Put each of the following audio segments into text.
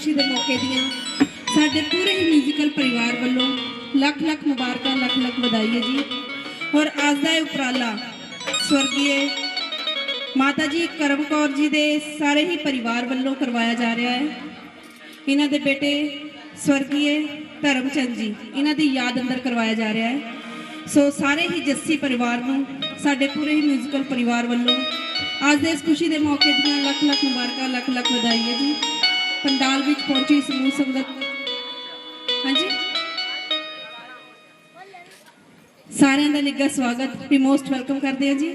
खुशी के मौके दियां साडे पूरे ही म्यूजिकल परिवार वालों लख लख मुबारक लख लख बधाई है जी। और अज का उपराला स्वर्गीय माता जी करम कौर जी के सारे ही परिवार वालों करवाया जा रहा है। इन्हां दे बेटे स्वर्गीय धर्मचंद जी इन्हां दी याद अंदर करवाया जा रहा है। सो सारे ही जस्सी परिवार नूं साडे पूरे ही म्यूजिकल परिवार वालों अज इस खुशी के मौके दियां लख लख मुबारक लख लख बधाई है जी। पंडाल विच पहुंची समूह संगत हाँ जी सारिਆਂ ਦਾ निੱਘਾ स्वागत भी मोस्ट वेलकम करते हैं जी।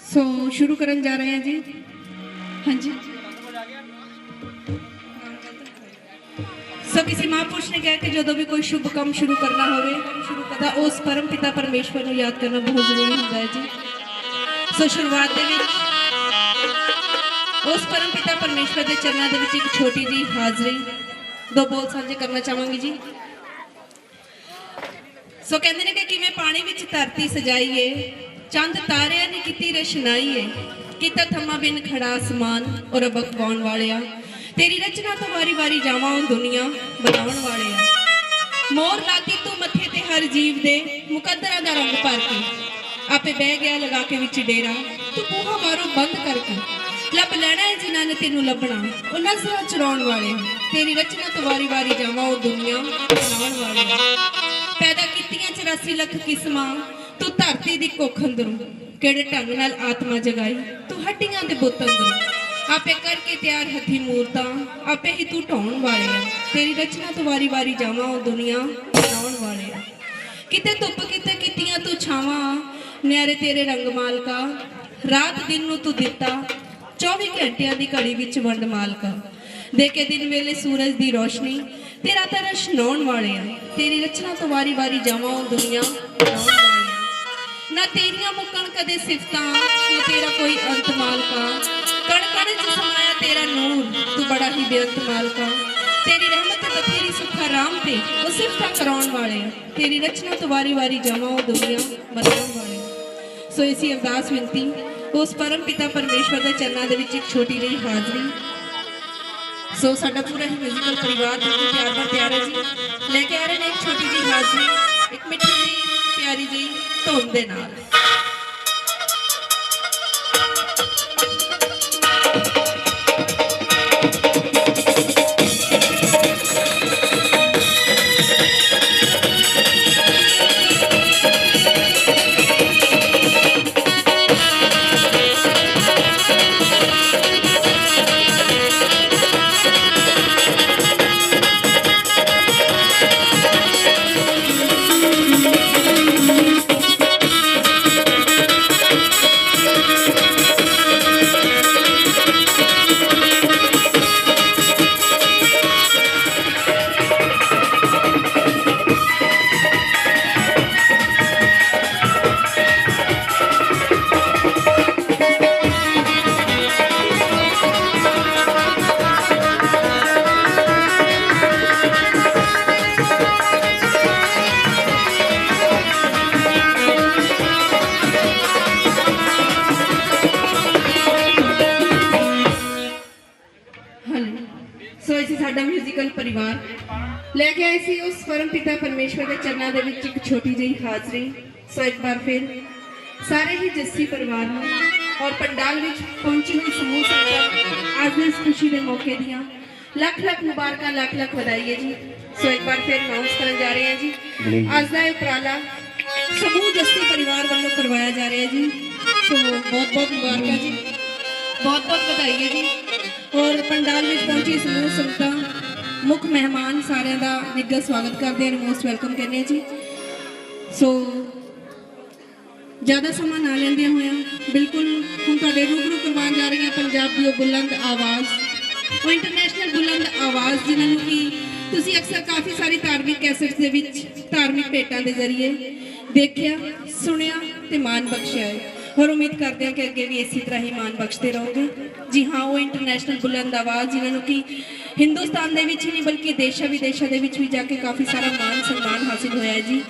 सो शुरू करन जा रहे हैं जी। हाँ जी सो किसी महापुरुष ने कहा कि जो भी कोई शुभ काम शुरू करना हो उस परम पिता परमेश्वर को याद करना बहुत जरूरी होता है जी। सो शुरुआत उस परम पिता परमेश्वर के चरणों के एक छोटी जी हाजरी दो बोल साझे करना चाहूँगी जी। सो कहते हैं कि किवें पानी विच धरती सजाई है चंद तारिया ने की रचनाई है किता थमा बिन खड़ा आसमान और अबक पाउण वालिया तेरी रचना तो वारी वारी जावा दुनिया बनाउण वालिया मोर लाती तू मथे ते हर जीव दे मुकद्दरा दा रंग भर के आपे बह गया लगा के विच डेरा तू बूहा बारों बंद करके लब लैना है जिन्हां ने तेनू लभना ओ नज़रां चुराउण वाले तेरी रचना तो वारी वारी जावा दुनिया बनाउण वालिया पैदा कीतियां 84 लख किस्मां तू धरती दी कुख अंदरों किहड़े ढंग नाल आत्मा जगाई तू हड्डियां दे बुत अंदरों आपे करके तैयार हथी मूरतां आपे ही तू ढाउण वाले तेरी रचना तो वारी वारी जावा दुनिया बनाउण वाले किते धुप किते कीतियां तू छावां न्यारे तेरे रंग मालका रात दिन नू तू दिता 24 घंटियां दी घड़ी विच वंड मालका देखे दिन वेले सूरज दी रोशनी तेरा तरश नौण वाले तेरी रचना तो वारी वारी जावा दुनिया बनाउण वाले ना तेरियां मुकण कदे सिफतां ना तेरा कोई अंत मालका कण कण च समाया तेरा नूर तू बड़ा ही बेअंत मालका तेरी रहमत बथेरी सुखा राम ते वो सिफतां कराउण वाले तेरी रचना तो वारी वारी जावा दुनिया बनाउण वाले। सो इसी अरदास विनती उस परम पिता परमेश्वर के चरणों के विच एक छोटी जी हाजरी। सो साडा पूरा ही म्यूजिकल परिवार बिल्कुल प्यार पर तैयार है जी लेके आ रहे हैं एक छोटी जी हाजरी एक मिठी जी प्यारी जी धुन दे नाल। म्यूजिकल परिवार लेके आए सी उस परम पिता परमेश्वर के चरणों के विच एक छोटी जी हाजरी। सो एक बार फिर सारे ही जस्सी परिवार और पंडाल विच पहुंची हुई समूह संगत आज इस खुशी के मौके दियां लख लख मुबारक लख लख बधाई है जी। सो एक बार फिर अनाउंस करन जा रहे हैं जी आज का उपराला समूह जस्सी परिवार वालों करवाया जा रहा है जी। सो बहुत बहुत मुबारक जी बहुत बहुत बधाई है जी। और पंडाल में पहुंची समूह संगत मुख मेहमान सारे का निग्घा स्वागत करते हैं मोस्ट वेलकम कहने हैं जी। सो ज़्यादा समा ना लेंदे हुए बिल्कुल हम तुहाडे रूबरू करवाउण जा रही हैं पंजाब की वो बुलंद आवाज़ वो इंटरनेशनल बुलंद आवाज़ जिन्होंने कि तुसीं अक्सर काफ़ी सारी धार्मिक कैसेट्स दे विच धार्मिक भेटां के जरिए देखिया सुनिया ते मान बख्शिया है और उम्मीद करते हैं कि अगे भी इसी तरह ही मान बख्शते रहोगे। जी हाँ वो इंटरनेशनल बुलंद आवाज़ जिन्होंने कि हिंदुस्तान के विच नहीं बल्कि देशा विदेशों के विच भी जाके काफ़ी सारा मान सम्मान हासिल होया है जी।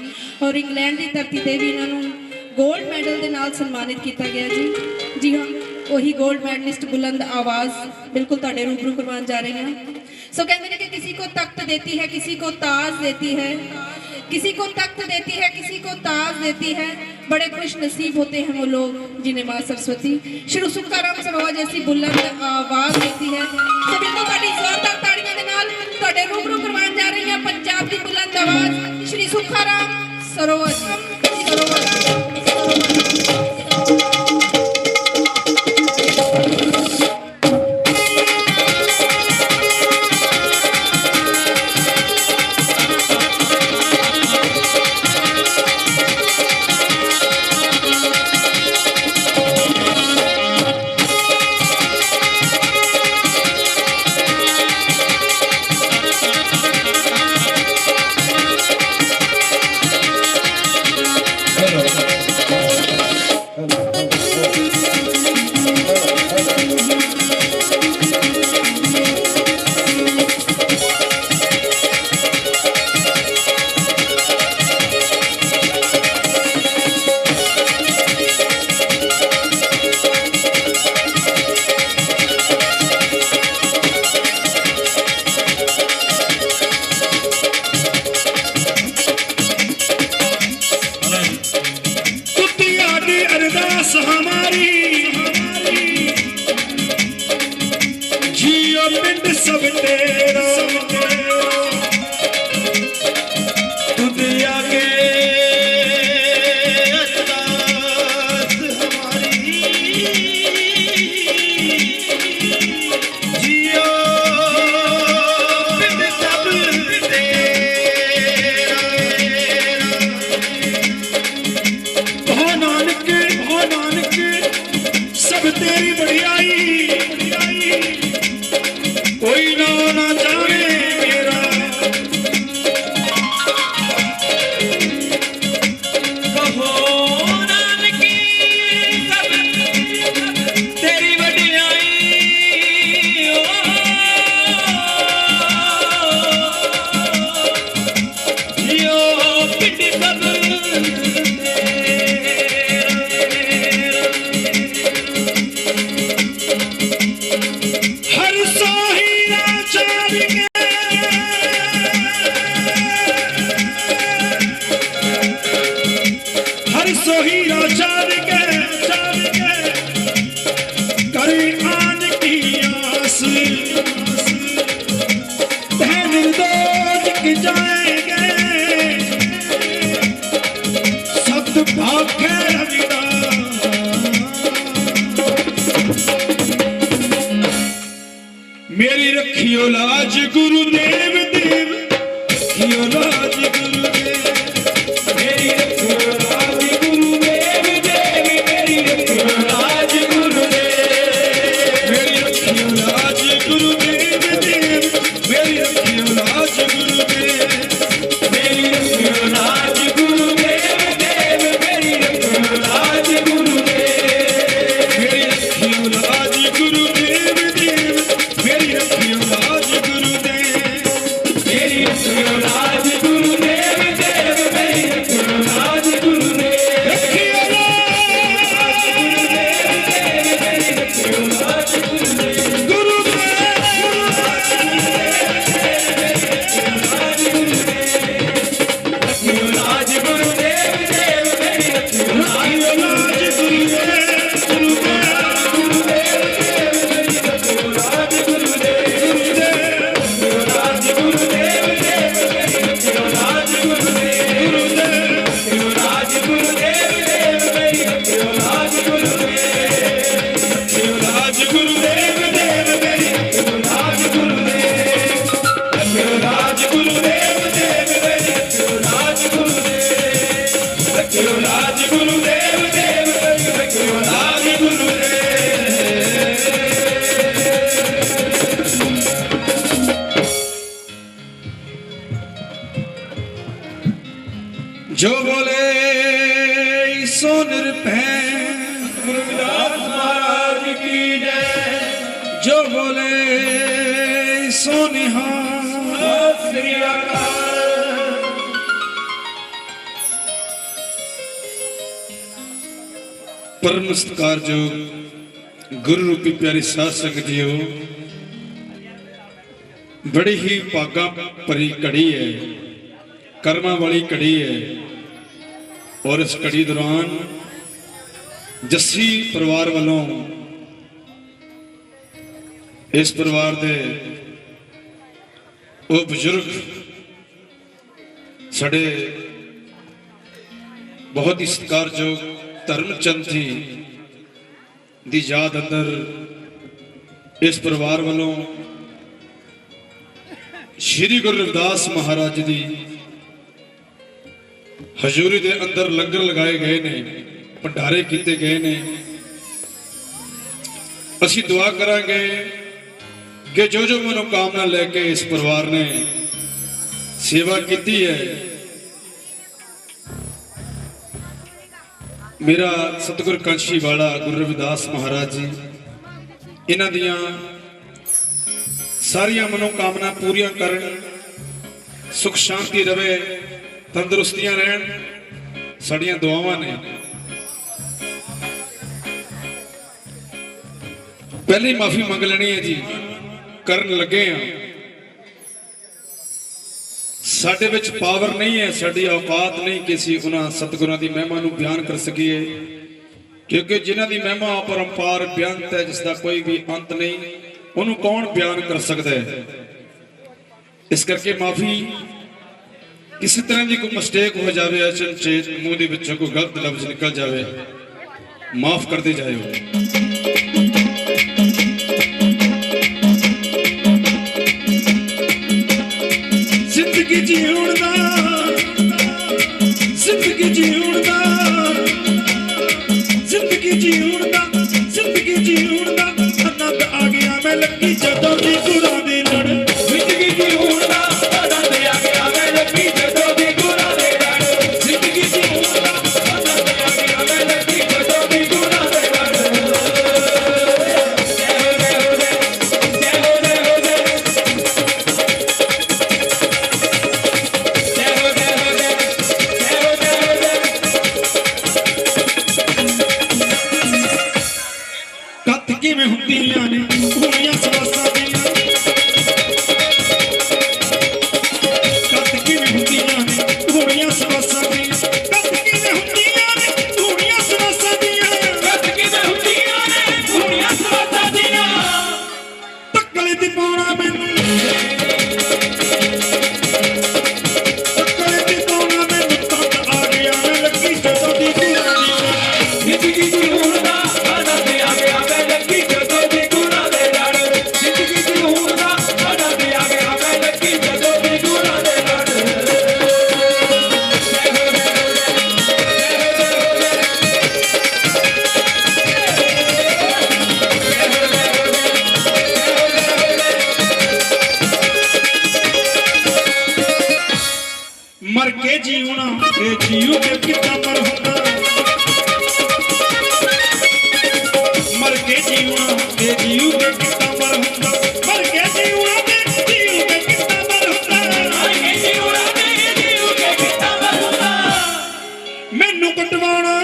और इंग्लैंड की धरती पर भी इन्होंने गोल्ड मैडल के नाल सन्मानित किया गया जी। जी हाँ वही गोल्ड मेडलिस्ट बुलंद आवाज बिल्कुल तुहाडे रूबरू करवाने जा रही हैं। सो कहते हैं कि किसी को तख्त देती है, किसी को ताज देती है, किसी को तख्त देती है, किसी को ताज देती है। बड़े खुश नसीब होते हैं वो लोग जिन्हें माँ सरस्वती श्री सुखाराम सरोवर जैसी बुलंद आवाज देती है। तो बिल्कुल तुहाडी जोरदार ताड़ियां दे नाल तुहाडे रूबरू करवाने जा रही हैं पंजाब की बुलंद आवाज श्री सुखाराम सरोवर। मेरी रखियो लाज गुरुदेव देव, रखियो लाज गुरुदेव, मेरी रखियो लाज गुरुदेव देव, मेरी रखियो लाज गुरुदेव, मेरी रखियो लाज गुरुदेव देव, मेरी रखियो लाज गुरुदेव, मेरी रखियो लाज गुरुदेव देव, मेरी रखियो लाज गुरुदेव, मेरी रखियो लाज गुरुदेव देव, मेरी रखियो लाज गुरुदेव, मेरी रखियो लाज गुरुदेव देव, मेरी रखियो लाज गुरुदेव, रखियो लाज गुरुदेव देव, मेरी रखियो लाज जो बोले सो निरपैन गुरुदास महाराज की जय, जो बोले सो निहाल श्री अकाल। परम सत्कार जो गुरु रूपी प्यारी साध संगत जी हो, बड़ी ही भागा भरी घड़ी है, कर्मा वाली घड़ी है। और इस घड़ी दौरान जस्सी परिवार वालों इस परिवार के वो बुजुर्ग साढ़े बहुत ही सत्कारयोग धर्मचंद जी दी याद अंदर इस परिवार वालों श्री गुरु रविदास महाराज जी हजूरी के अंदर लंगर लगाए गए ने, भंडारे किए गए ने। असी दुआ करांगे कि जो जो मनोकामना लेके इस परिवार ने सेवा की है, मेरा सतगुर कांशी वाला गुरु रविदास महाराज जी इन्हां दियां सारियां मनोकामना पूरियां करन, सुख शांति रवे, तंदुरुस्तियां रहन, साड़ियां दुआवां ने। पहले ही माफी मंग लेनी है जी, करन लगे हैं। साडे विच पावर नहीं है, साडी औकात नहीं कि असीं उन्हां सतगुरां दी महिमा नूं बयान कर सकीए, क्योंकि जिन्हां दी महिमा अपरंपार बेअंत है, जिसका कोई भी अंत नहीं, उन्होंने कौन बयान कर सकता है। इस करके माफी, किसी तरह की कोई मिस्टेक हो जाए, अचनचेत मुंह के विचों कोई गलत लफ्ज निकल जाए, माफ कर दी जाए। जिंदगी जीउण दा, जिंदगी जीउण दा, जिंदगी जीउण दा, जिंदगी जीउण दा आनंद आ गया मैं लगी जदों दी गुरां दे लड़। जिंदगी जीउण दा आनंद आ गया मैं लगी जदों दी गुरां दे लड़। जिंदगी जीउण दा आनंद आ गया मैं लगी जदों दी गुरां दे लड़। किवें हुंदियां ने घोड़ियां सवासां दियां, कत किवें हुंदियां ने घोड़ियां सवासां दियां, कत किवें हुंदियां ने घोड़ियां सवासां दियां, कत किवें हुंदियां ने घोड़ियां सवासां दियां। तक्कले ते पाउणा मैनूं, तक्कले ते पाउणा मैनूं तंद आ गया मैं लगी जदों दी गुरां दी लड़। जिंदगी जीउण दा आनंद आ गया मैं लगी जदों दी गुरां दे लड़। जिंदगी जीउण दा आनंद आ गया मैं लगी जदों दी गुरां दे लड़। मर के जीउणा ते जीऊ के कितना मर होना, मर के जीउणा ते जीऊ के कितना मर होना, मर के जीउणा ते जीऊ के कितना मर होना, मर के जीउणा ते जीऊ के कितना मर होना। मैनू कटवाना,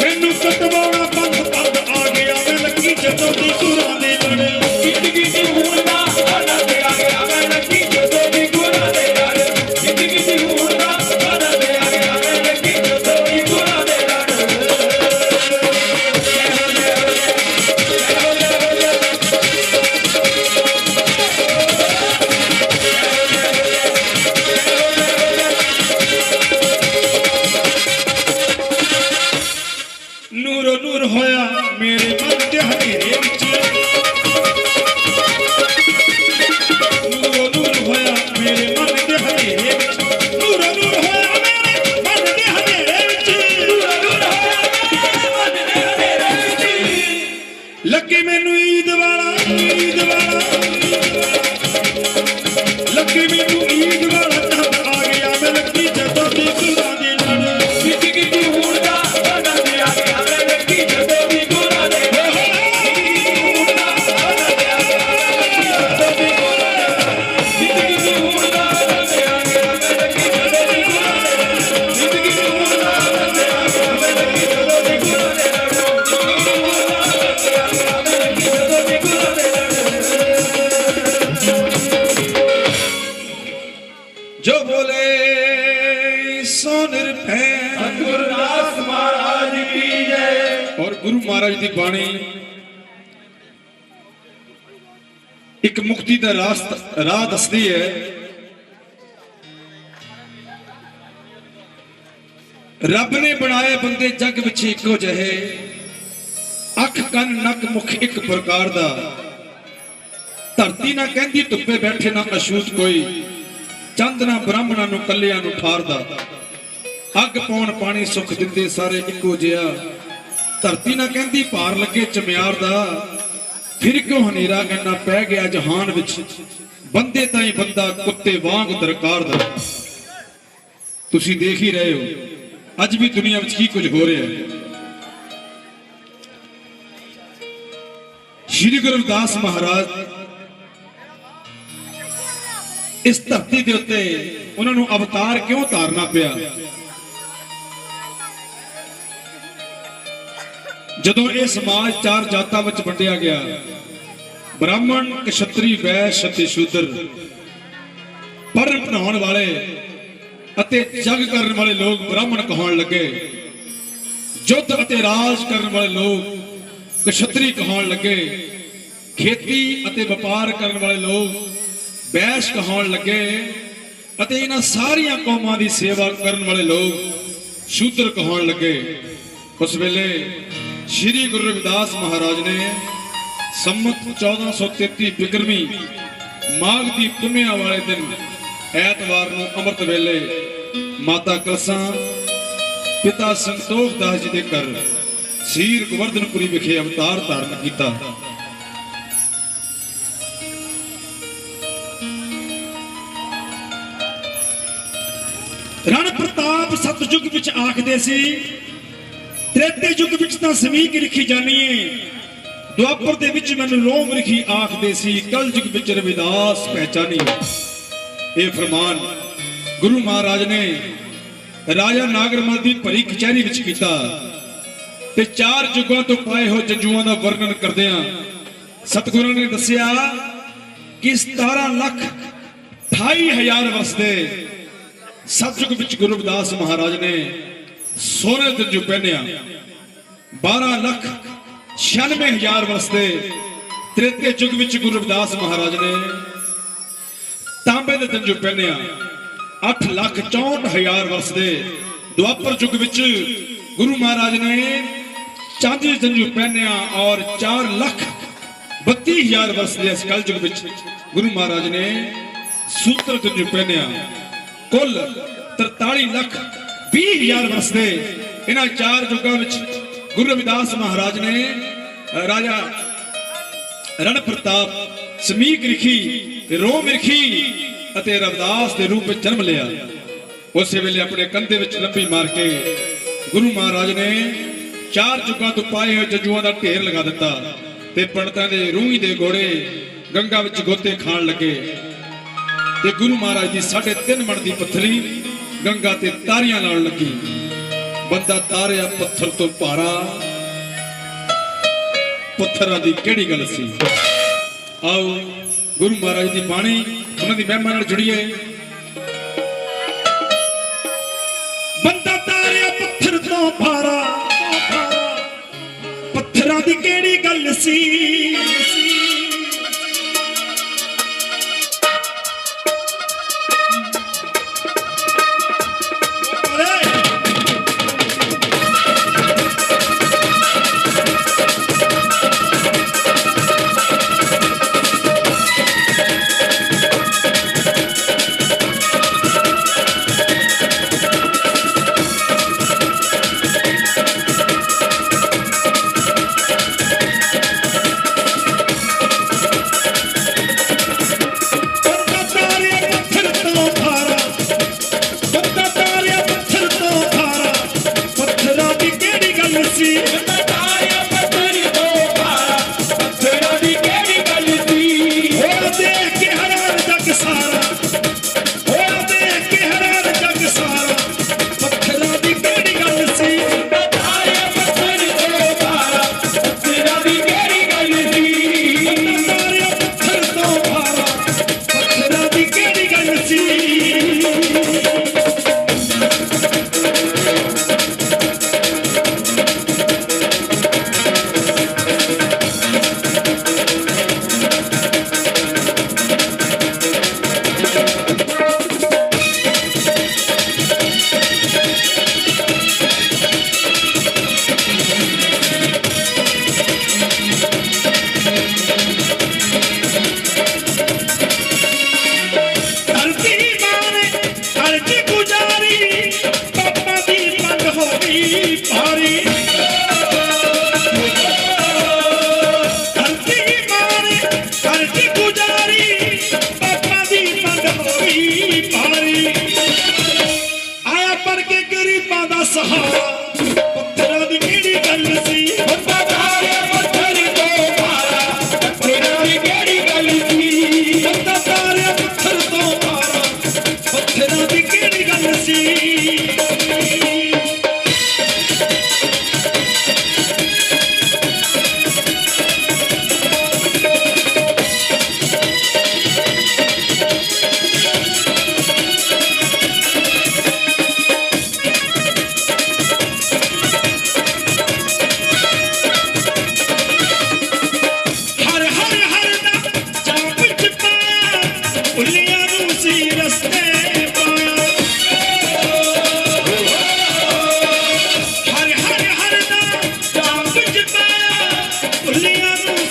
मैनू कटवाना बंद बंद आ गया मैं लगी जदों दी गुरां दे लड़। जिंदगी जीउण दा आनंद आ गया मैं लगी जदों दी गुरां दे लड़। जिंदगी जीउण दा आनंद आ गया मैं लगी जदों दी गुरां दे लड़। नूरो नूर होया मेरे मन के हनेरे विच, नूरो नूर होया मेरे मन के हनेरे विच, नूरो नूर होया मेरे मन के हनेरे विच, नूरो नूर होया मेरे मन के हनेरे विच। लगे मैनू ईद वाला, ईद वाला, लगे मैनू ईद वाला चंद आ गया मैं लगी जदों दी गुरां दे लड़। जिंदगी जीउण दा आनंद आ गया मैं लगी जदों दी गुरां दे लड़। जिंदगी जीउण दा आनंद आ गया मैं लगी जदों दी गुरां दे लड़। जिंदगी जीउण दा आनंद आ गया मैं लगी जदों दी गुरां दे लड़। जिंदगी जीउण दा आनंद आ गया मैं लगी जदों महाराज की बाणी एक मुक्ति का राह दसदी है। रब ने बनाए बंदे जग विच इको जहे, अख कन नक मुख एक प्रकार दा। धरती ना कहंदी धुप्पे बैठे ना अछूत कोई, चंद ना ब्राह्मणां नूं कलियां नूं ठारदा। अग पौण पानी सुख दिंदे सारे इको जिहा, धरती ना कहंदी भार लगे चमियार दा। फिर क्यों हनेरा गन्ना पै गया जहान विच, बंदे ताई बंदा कुत्ते वांग दरकार दा। तुसीं देख ही रहे हो अज भी दुनिया विच की कुछ हो रहा है। श्री गुरु रविदास महाराज इस धरती के उत्ते उन्होंने अवतार क्यों धारना पिया? जदों यह समाज चार जातां विच वंडिया गया, ब्राह्मण क्षत्री वैश्य ते शूद्र, पढ़न पढ़ाउण वाले अते जग करने वाले लोग ब्राह्मण कहाउण लगे, युद्ध अते राज करने वाले लोग क्षत्री कहाउण लगे, खेती अते व्यापार करने वाले लोग वैश्य कहाउण लगे, अते इन्हां सारियां कौमां दी सेवा करने वाले लोग शूद्र कहाउण लगे। उस वेले श्री गुरु रविदास महाराज ने संमत 1433 बिक्रमी माघ की पुन्निया वाले दिन ऐतवार नूं अमृत वेले माता कलसा पिता संतोख दास जी के घर सीर गोवर्धनपुरी विखे अवतार धारण किया। रण प्रताप सतयुग विच आखदे सी, त्रेते युग विच तां समीक लिखी जानी है, द्वापर दे विच मैनूं रोम लिखी आखदे सी, कल युग विच रविदास पहचानी। ये फरमान गुरु महाराज ने राजा नागरमल की भरी कचहरी विच कीता ते चार युगों तो पाए हो जंजुआं दा वर्णन करदियां सतगुरु ने दस्सिया कि 17,28,000 वर्ष दे सतयुग विच गुरु रविदास महाराज ने सोने जंजू पहनिया। 12,96,000 वर्ष दे त्रेते युग विच गुरु रविदास महाराज ने तांबे दे जंजू पहनिया। 8,64,000 वर्ष दे द्वापर युग विच गुरु महाराज ने चांदी दे जंजू पहनिया और 4,32,000 वर्ष दे कल युग विच गुरु महाराज ने सूत्र जंजू पहनिया। कुल 43,20,000 वर्ष दे इन्हां चार युगां विच गुरु रविदास महाराज ने राजा रण प्रताप समीक लिखी, रोम लिखी अते रविदास के रूप में जन्म लिया। उस वेले अपने कंधे विच लंबी मार के गुरु महाराज ने चार युगां तो पाए हुए जंजुआं दा ढेर लगा दिता ते पंडितां दे रूही दे घोड़े गंगा विच गोते खाण लगे ते गुरु महाराज की 3.5 मन की पत्थरी गंगा ते तारियां लाउण लगी। बंदा तारिया पत्थर तो भारा, पत्थरां दी किहड़ी गल सी। आओ गुरु महाराज की बाणी उन्हां दी महिमा नाल जुड़िए। बंदा तारिया पत्थर तो भारा, पत्थरां दी किहड़ी गल सी।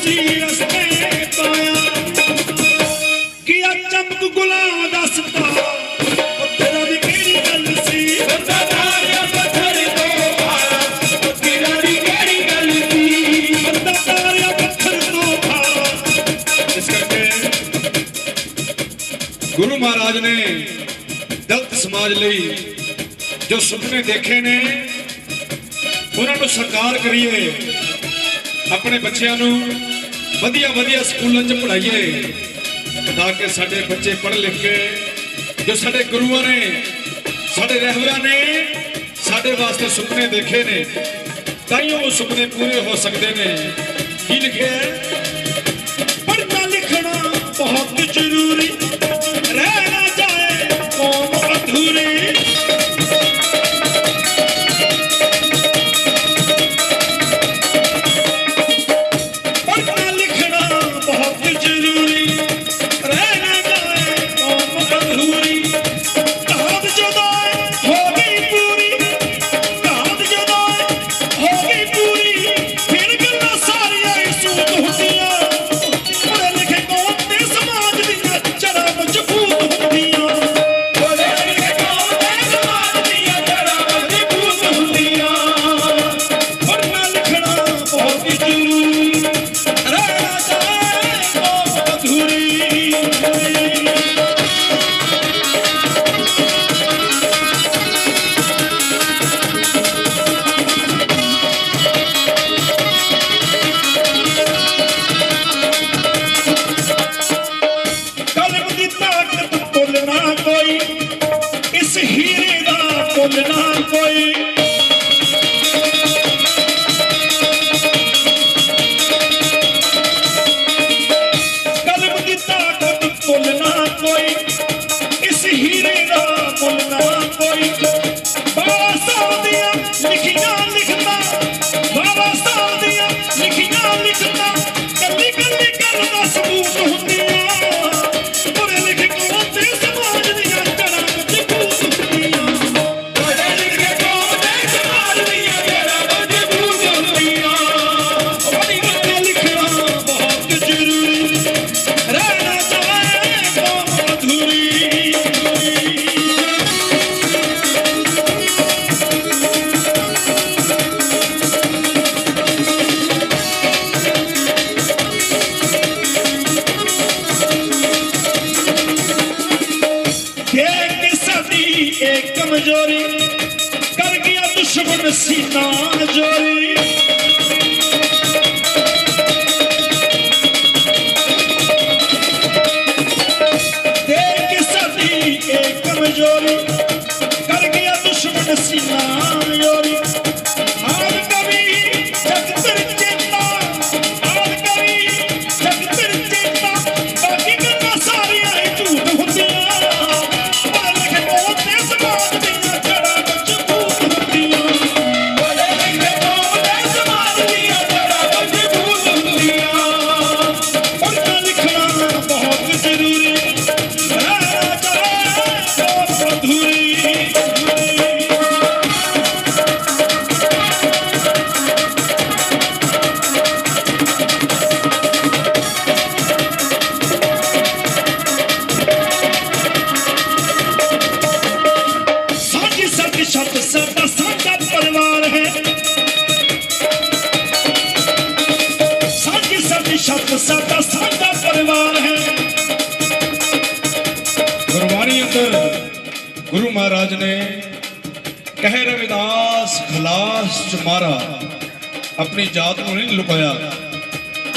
सी रस्ते पाया किया चमक गुलाम दसता तेरा भी केड़ी गल सी बंदा तारिया पत्थर तो भारा तेरा भी केड़ी गल सी बंदा तारिया पत्थर तो भारा। इस करके गुरु महाराज ने दलित समाज ਲਈ जो सुपने देखे ने उन्होंने साकार करिए अपने बच्चों को वधिया वधिया स्कूलों च पढ़ाइए ताकि साडे बच्चे पढ़ लिख के जो साडे गुरुओं ने साडे रहबरां ने साडे वास्ते सुपने देखे ने ताइयों वो सुपने पूरे हो सकते ने। की लिखे है पढ़ना लिखना बहुत जरूरी रह ना जाए कौम अधूरी कमजोरी कर गया दुश्मन सीना जोरी देख सदी एक कमजोरी कर गया दुश्मन सीना जोरी आज कभी जग तेरे चेता आज कभी जग तेरे चेता बाकी गल्लां सारियां ही झूठ हुंदियां साडा साडा परिवार है। गुरबाणी अंदर गुरु महाराज ने कह रविदास खलास चुमारा अपनी जात को नहीं लुकाया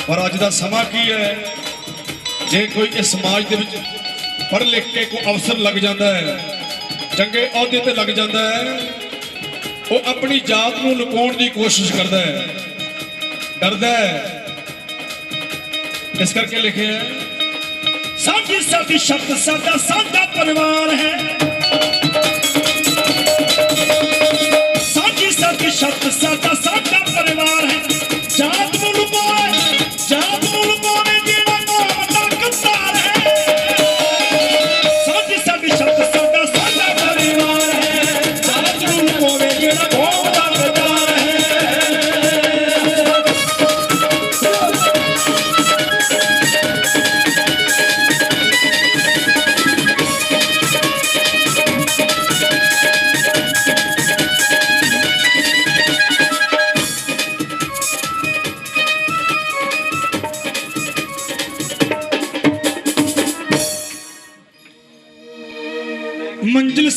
पर अज का समा की है जे कोई इस समाज के पढ़ लिख के कोई अवसर लग जाता है चंगे अहदे ते लग जाता है वो अपनी जात को लुकाउण की कोशिश करता है डरदा है इस करके लिखे हैं साडी साडी शब्द साडा साडा परिवार है साडी साडी शब्द साडा साडा परिवार है जात मुल्क में जेड़ा कौम दा कतार है साडी साडी शब्द साडा साडा परिवार है जात मुल्क में जेड़ा कौम दा कतार है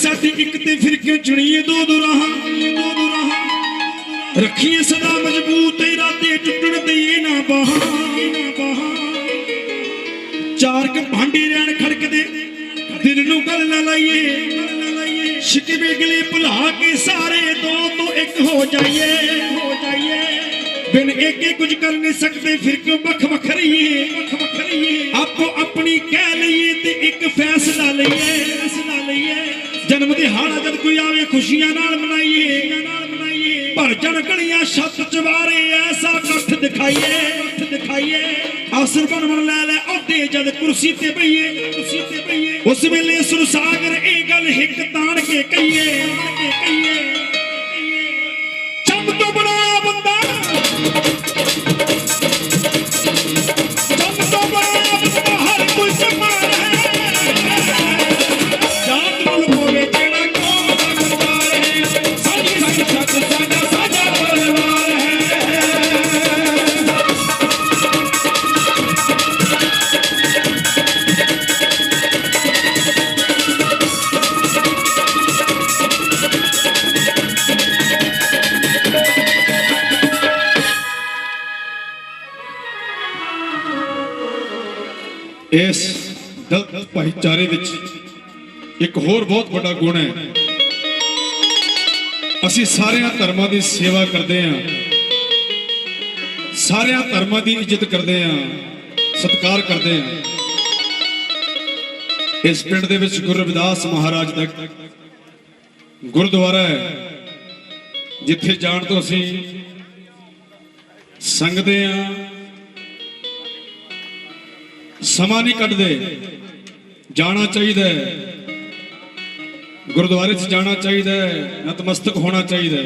साडी एक ते फिर क्यों चुनिए दो दो राहां रखिए सदा मजबूत इरादे टुटण दईए ना बाहां चार क भांडी रहन खड़कदे दिल नूं गल ना लाइए शिकवे गिले भुला के सारे दो तो एक हो जाइए बिन एक कुछ कर नहीं सकते फिर क्यों बख बख रहिए आपो अपनी कह लईए ते एक फैसला लईए जन्म दिहाड़ा जब कोई आवे खुशियां नाल मनाइए भर जन गलियां छत चवारे ऐसा कठ दिखाइए आसर बन ले औदे जद कुर्सी ते बईए उस वेले सुरसागर ए गल हिक तान के कहिए चम तो बड़ा बंदा हर कोई समान है जात मुल होवे जेड़ा कौम दा करतार है साडी छत साडा परिवार है इस दलित भाईचारे विच एक होर बहुत बड़ा गुण है असी सारे धर्मां की सेवा करते हैं सारे धर्मां की इज्जत करते हैं सत्कार करते हैं इस पिंड दे विच गुरु रविदास महाराज दा गुरुद्वारा है जिथे जाण तो असी संगते हैं समा नहीं कटते जाना चाहिए गुरुद्वारे से जाना चाहिए नतमस्तक होना चाहिए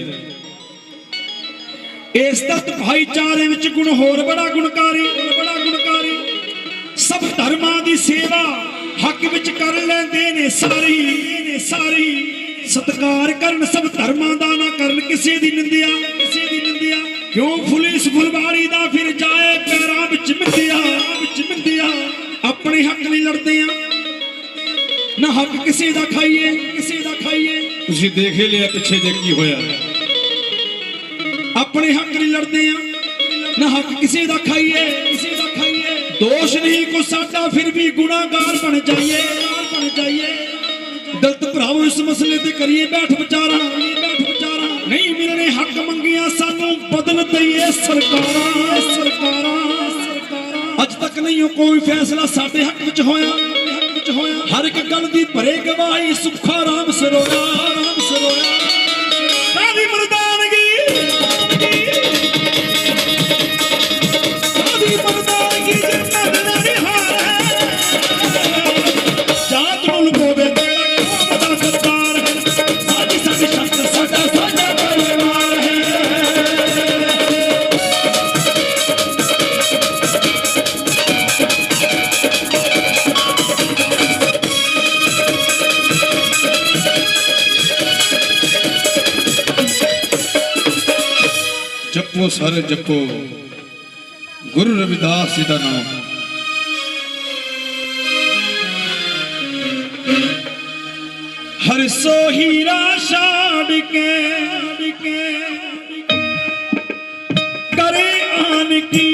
इस दत्त भाईचारे विच गुण होर बड़ा गुणकारी सब धर्मां दी सेवा हक विच कर लैंदे ने सारी सत्कार करन सब धर्मां दा ना करन किसी दी निंदिया क्यों पुलिस फुलवाड़ी दा फिर जाए पैरां विच मिंदिया अपने हक नहीं लड़ते हैं ना हक किसी दा खाइए तुसी देख ही लिया पिछे जे की होया अपने हक नहीं लड़ते हैं ना हक किसी दा खाइए दोष नहीं को साडा फिर भी गुनाहगार बन जाइए दलित भरावो इस मसले ते करिए बैठ विचारा नहीं मिलने हक मंगिया सानू बदल दईए सरकारां अज तक नहीं कोई फैसला साडे हक विच होया हर एक गल दी भरे गवाही सुखा राम सरोया साडी मर्दानगी जिन्नत दा निहार है जात मुल होवे जेड़ा कौम दा करतार है साडी छत साडा परिवार है जपो सारे जपो गुरु रविदास जी का नाम हर सो हीरा छाड़ के करे आन की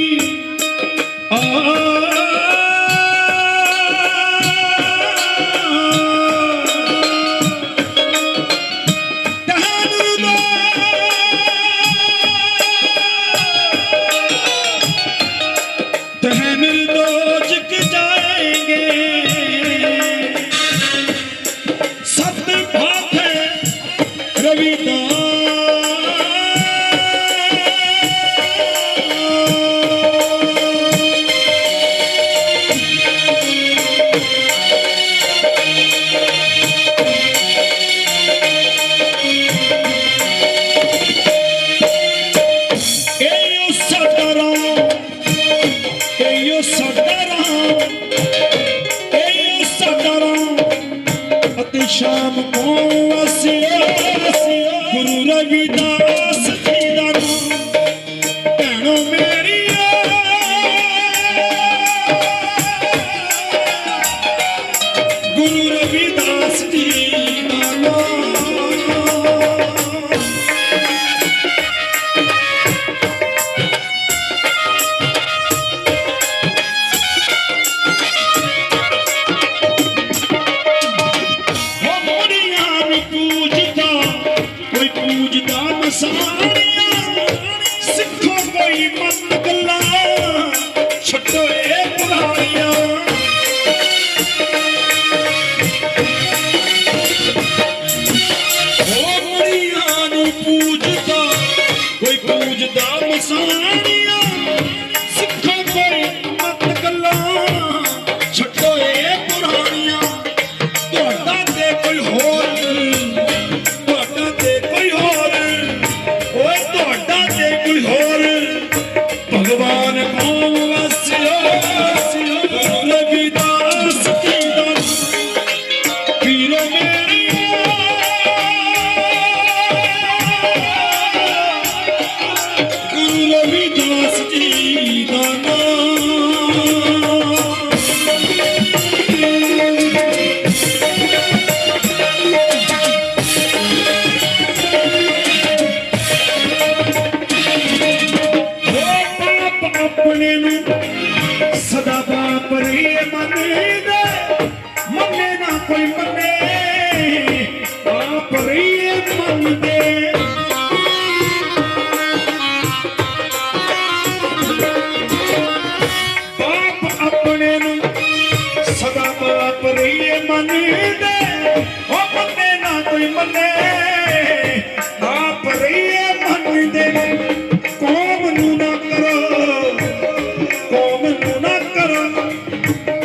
शाम को गुरु रविदास जी दा नाम भैणो मेरी गुरु रविदास जी दा नाम सदा बाप रे मन दे मने ना कोई मने बाप रे मन दे बाप अपने नु सदा बाप रे मन दे ओ मने ना कोई मने बाप रे मन दे कौम नु ना करो कौम नु ना करो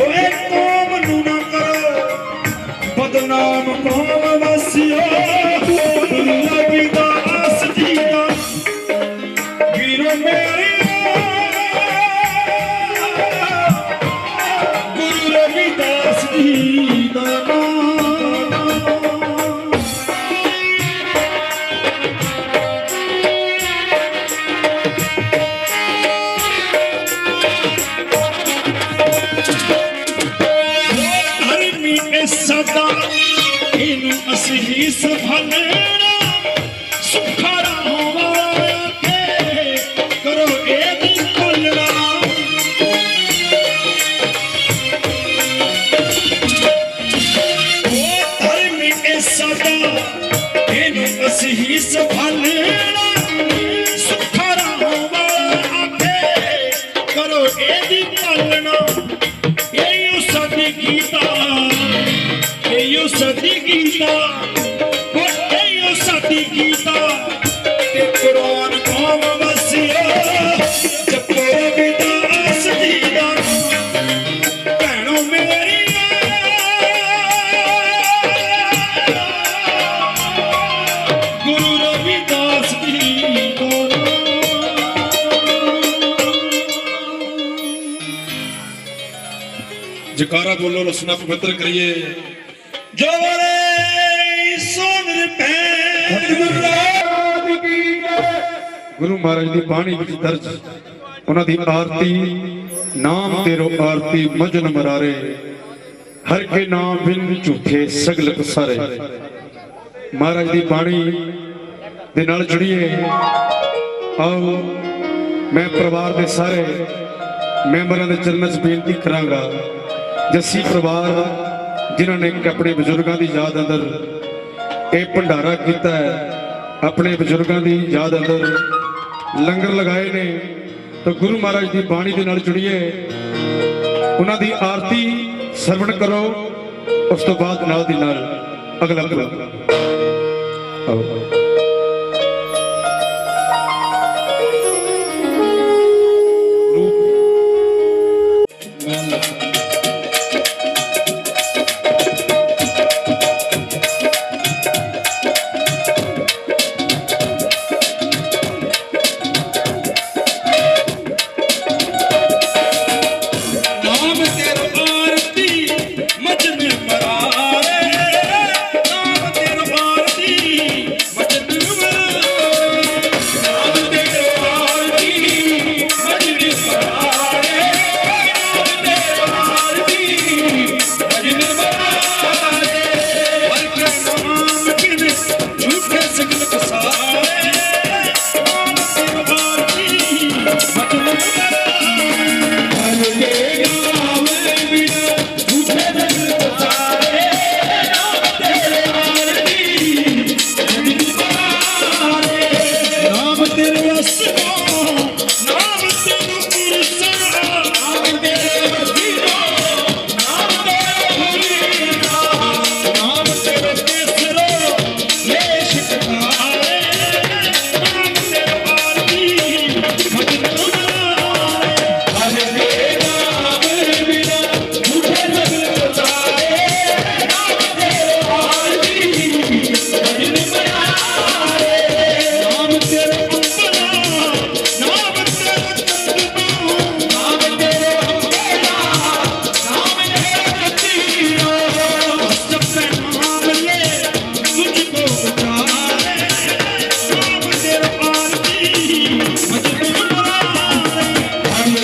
ओए कौम नु ना करो बदनाम कौम वासियो गुरु रविदास जी का वीरो मेरे गुरु रविदास जी का सदा इनु असही संभालना सुखारा होवा के करो ए दिन खोलना ओ धर्म के सदा इनु असही संभालना सुखारा होवा के करो ए दिन खोलना ये सदी गीता यो सती गीता यो सती गीता ते कुरान कौम वसियो जपो रविदास जी दा भैणों मेरी गुरु रविदास जी को जकारा बोलो रसना पवित्र करिए जो बोले सोन रुपए गुरु महाराज की बाणी विच दर्ज उन्हां दी आरती नाम तेरो आरती मजन मरारे हर के नाम बिन झूठे सगल पसारे महाराज की बाणी दे नाल जुड़िए आओ मैं परिवार के सारे मैंबरां दे चरणा च बेनती करांगा जस्सी परिवार जिन्होंने अपने बजुर्गों की याद अंदर एक भंडारा किया है अपने बजुर्गों की याद अंदर लंगर लगाए ने तो गुरु महाराज की बाणी के नाल जुड़िए उन्हों की आरती सरवण करो उस तो बाद नाल दी नाल अगला करो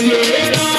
Yeah.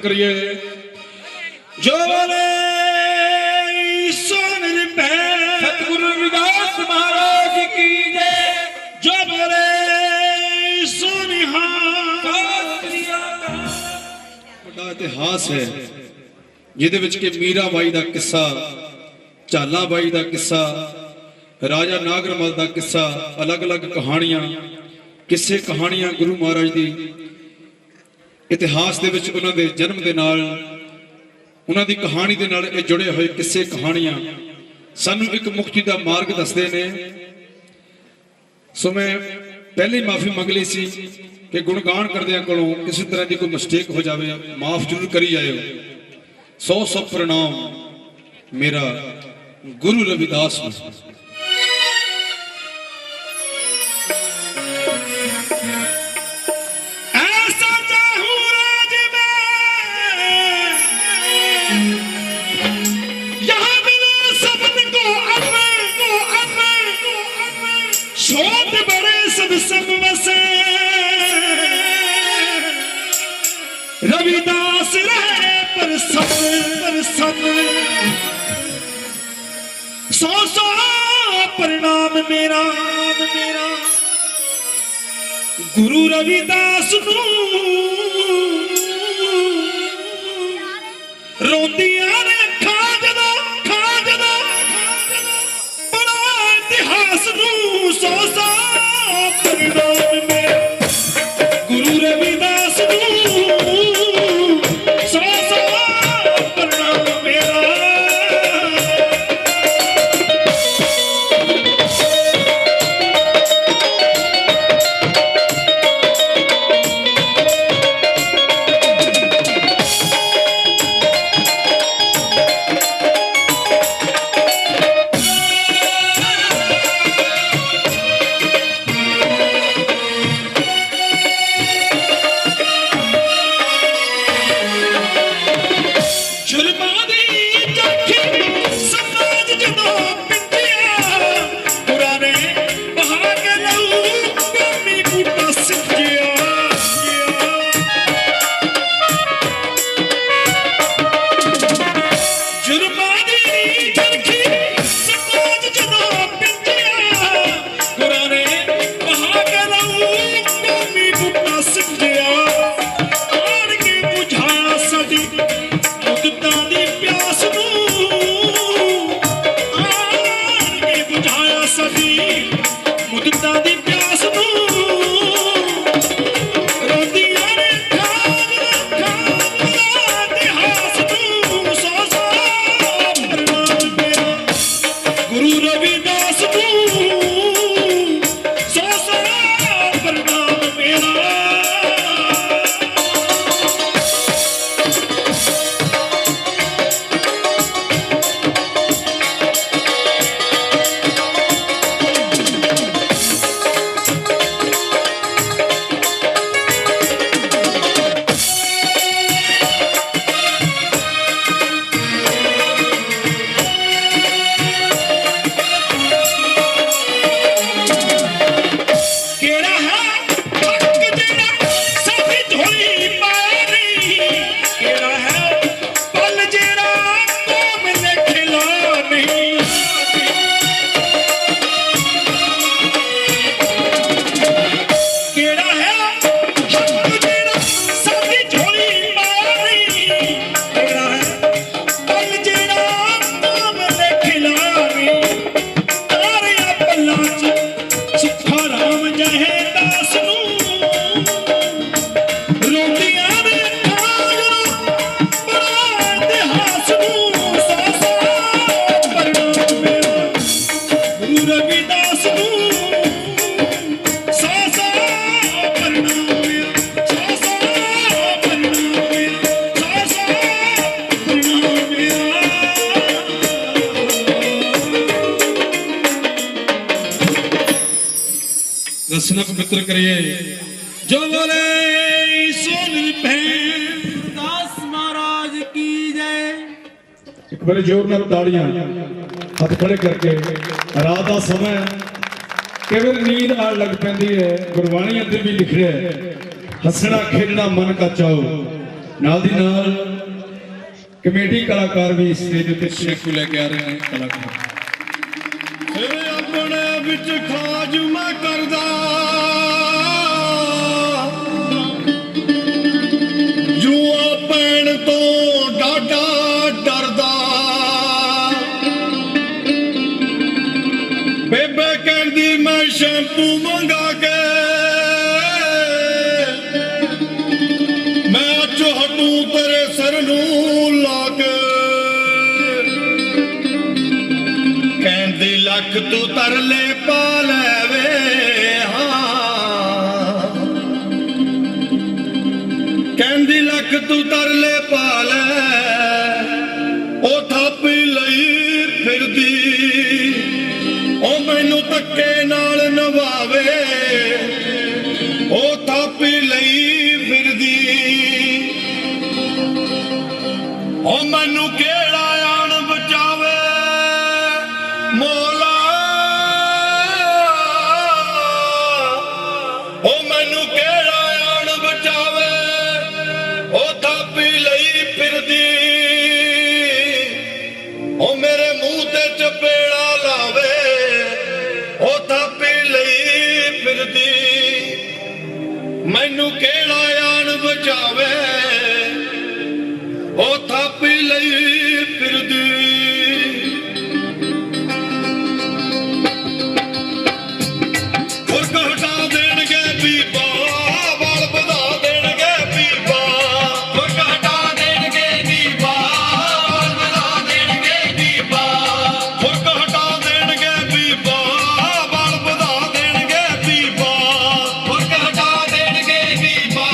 करिए। जो बोले सोन पे सतगुरु रविदास महाराज की जय। जो बोले सोनिहा बड़ा इतिहास है जिहदे विच कि मीरा बाई दा किस्सा, झाला बाई दा किस्सा, राजा नागरमल दा किस्सा, अलग अलग कहानियां, किस्से कहानियां गुरु महाराज दी इतिहास दे विच उन्हां दे जन्म दे नाल, उन्हां दी कहानी दे नाल जुड़े हुए किस्से कहानियां सानू एक मुक्ति दा मार्ग दसदे ने। सो मैं पहले माफी मंग ली सी कि गुणगान करदियां कोलों किसी तरह की कोई मिस्टेक हो जाए, माफ जरूर करी जाए। 100 प्रणाम मेरा गुरु रविदास नूं। ऐसा चाहूं राज में यहाँ मिले सबन को अमन शोध बड़े सब वसे रविदास रहे पर सब 100 प्रणाम मेरा गुरु रविदास नूं। रोंदियां ने खा जदों बड़ा इतिहास नूं 100 प्रणाम मेरा गुरु रविदास नूं। 100 प्रणाम मेरा रसना पवित्र करिए। जो बोले सोन दास महाराज की जय। एक बार जोर नाल ताड़ियां हाथ खड़े करके रात का समय कई नींद आ लग पैंदी है। गुरबाणी अंदर भी लिख रहा है, हसना खेलना मन का चाओ ਨਾਲ ਦੀ ਨਾਲ ਕਮੇਟੀ ਕਲਾਕਾਰ ਵੀ ਸਟੇਜ ਉੱਤੇ ਸ਼ੇਖੂ ਲੈ ਕੇ ਆ ਰਹੇ ਨੇ ਕਲਾਕਾਰ। ਤੇਰੇ ਆਪਣੇ ਵਿੱਚ ਖਾਜ ਮੈਂ ਕਰਦਾ ਜੂਆ ਪੈਣ ਤੋਂ ਡਾਡਾ ਡਰਦਾ ਬੇਬੇ ਕਹਿੰਦੀ ਮੈਂ ਸ਼ੈਂਪੂ ਮੰਗਾ ਕੇ ਮੈਂ ਹਟੂ ਤੇਰੇ ਸਿਰ ਨੂੰ ਲਾ ਕੇ ਕਹਿੰਦੀ ਲੱਖ ਤੂੰ ਤਰਲੇ ਪਾ ਲੈਵੇ ਹਾਂ ਕਹਿੰਦੀ ਲੱਖ ਤੂੰ ਤਰਲੇ ਪਾ ਲੈ ਉਹ ਥਾਪੀ ਲਈ ਫਿਰਦੀ ਉਹ ਮੈਨੂੰ ਧੱਕੇ ਨਾਲ ਨਵਾਵੇ ਉਹ ਥਾਪੀ ਲਈ ਫਿਰਦੀ ਉਹ ਮੈਨੂੰ ਕਿਹੜਾ ਆਣ ਬਚਾਵੇ ਮੌਲਾ ਉਹ ਮੈਨੂੰ ਕਿਹੜਾ ਆਣ ਬਚਾਵੇ ਉਹ ਥਾਪੀ ਲਈ ਫਿਰਦੀ ਉਹ ਮੇਰੇ ਮੂੰਹ ਤੇ ਚਪੇੜਾ ਲਾਵੇ ਉਹ ਥਾਪੀ ਲਈ ਫਿਰਦੀ ਮੈਨੂੰ ਕਿਹੜਾ ਆਣ ਬਚਾਵੇ ਉਹ ਥਾਪੀ ਲਈ ਫਿਰਦੀ ਫੁਰਕ ਹਟਾ ਦੇਣਗੇ ਬੀਬਾ ਵਾਲ ਵਧਾ ਦੇਣਗੇ ਬੀਬਾ ਫੁਰਕ ਹਟਾ ਦੇਣਗੇ ਬੀਬਾ ਵਾਲ ਵਧਾ ਦੇਣਗੇ ਬੀਬਾ ਫੁਰਕ ਹਟਾ ਦੇਣਗੇ ਬੀਬਾ ਵਾਲ ਵਧਾ ਦੇਣਗੇ ਬੀਬਾ ਫੁਰਕ ਹਟਾ ਦੇਣਗੇ ਬੀਬਾ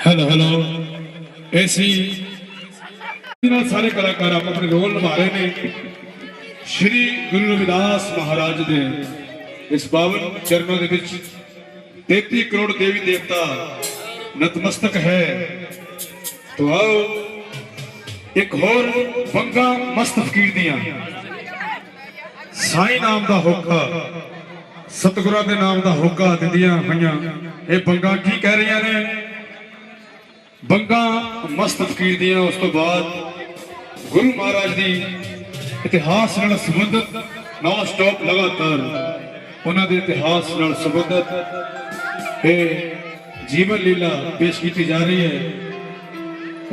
हेलो हेलो ऐसी ਨਾਲ ਸਾਰੇ ਕਲਾਕਾਰ ਆਪਣੇ ਰੋਲ ਨਿਭਾ ਰਹੇ ਨੇ ਸ਼੍ਰੀ ਗੁਰੂ ਰਵਿਦਾਸ ਮਹਾਰਾਜ ਦੇ ਇਸ ਪਾਵਨ ਚਰਨਾਂ ਦੇ ਵਿੱਚ 33 ਕਰੋੜ ਦੇਵੀ ਦੇਵਤਾ ਨਤਮਸਤਕ ਹੈ। तो आओ एक होर बंगा मस्त फकीर दियां साई नाम दा होका सतगुरां दे नाम दा होका दिंदियां होइयां ये बंगा की कह रही ने बंगा मस्त फकीर दियां। उस तो बाद गुरु महाराज दी इतिहास नाल संबंधित नॉन स्टॉप लगातार उन्हां दे इतिहास नाल संबंधित ये जीवन लीला पेश की जा रही है।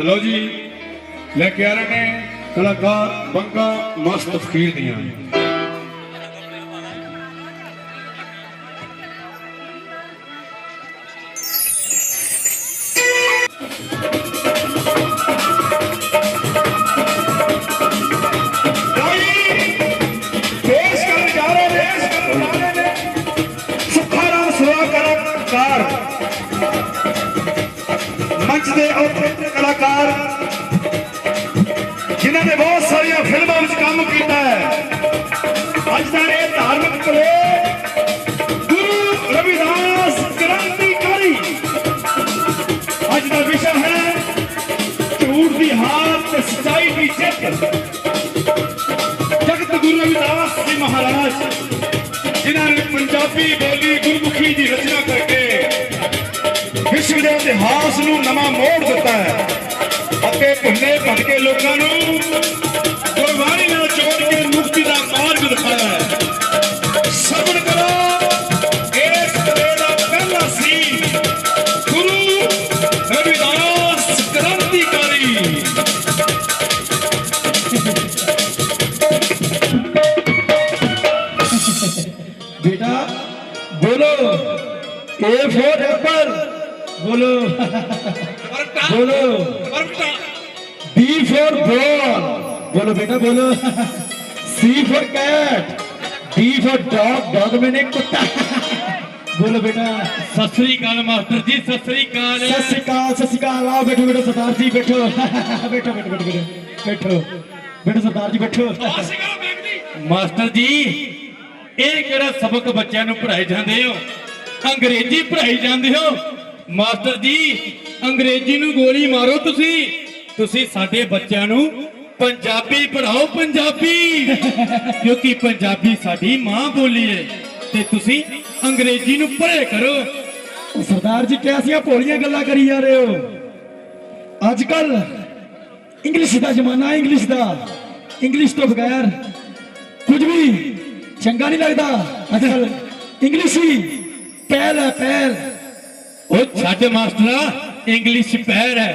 लो जी लेके आ रहे हैं कलाकार बंगा मस्त फकीर दियां। मंच के औपचारिक कलाकार जिन्होंने बहुत सारिया फिल्मों में काम किया है। अज का ये धार्मिक प्ले गुरु रविदास क्रांतिकारी अज का विषय है झूठ की हार ते सच्चाई की जित। जगत गुरु रविदास जी महाराज जिन्होंने पंजाबी बोली गुरमुखी की रचना करके विश्व के इतिहास को नवा मोड़ दिता है। भुले भटके लोगों गुरबाणी जोड़ के मुक्ति का मार्ग दिखाया है। श्रवण करो इस कले का पहला सीन गुरु रविदास क्रांतिकारी। बेटा बोलो ए फॉर एप्पल बोलो बोलो बी फॉर बॉल बोलो बेटा बोलो C for cat D for dog dog मैंने कुत्ता बोलो बेटा सत श्री अकाल मास्टर जी, सत श्री अकाल। सत श्री अकाल आओ बैठो बेटो सरदार जी बैठो बैठो बैठो बैठो बैठो बैठो सरदार जी बैठो। मास्टर जी ਇਹ ਕਿਹੜਾ ਸਬਕ ਬੱਚਿਆਂ ਨੂੰ ਪੜ੍ਹਾਏ ਜਾਂਦੇ ਹੋ? ਅੰਗਰੇਜ਼ੀ ਪੜ੍ਹਾਈ ਜਾਂਦੇ ਹੋ? ਮਾਸਟਰ ਜੀ ਅੰਗਰੇਜ਼ੀ ਨੂੰ ਗੋਲੀ ਮਾਰੋ ਤੁਸੀਂ ਸਾਡੇ ਬੱਚਿਆਂ ਨੂੰ ਪੰਜਾਬੀ ਪੜ੍ਹਾਓ ਪੰਜਾਬੀ ਕਿਉਂਕਿ ਪੰਜਾਬੀ ਸਾਡੀ ਮਾਂ ਬੋਲੀ ਹੈ ਤੇ ਤੁਸੀਂ ਅੰਗਰੇਜ਼ੀ ਨੂੰ ਪੜ੍ਹੇ ਕਰੋ। सरदार जी कैसिया भोलियां गल्लां करी जा रहे हो? अजकल इंग्लिश का जमाना है, इंग्लिश तो बगैर कुछ भी चंगा नहीं लगता। अजकल इंग्लिश ही पहल है पहल। ओ छੱਡ ਮਾਸਟਰਾ ਇੰਗਲਿਸ਼ ਪੈਰ ਹੈ।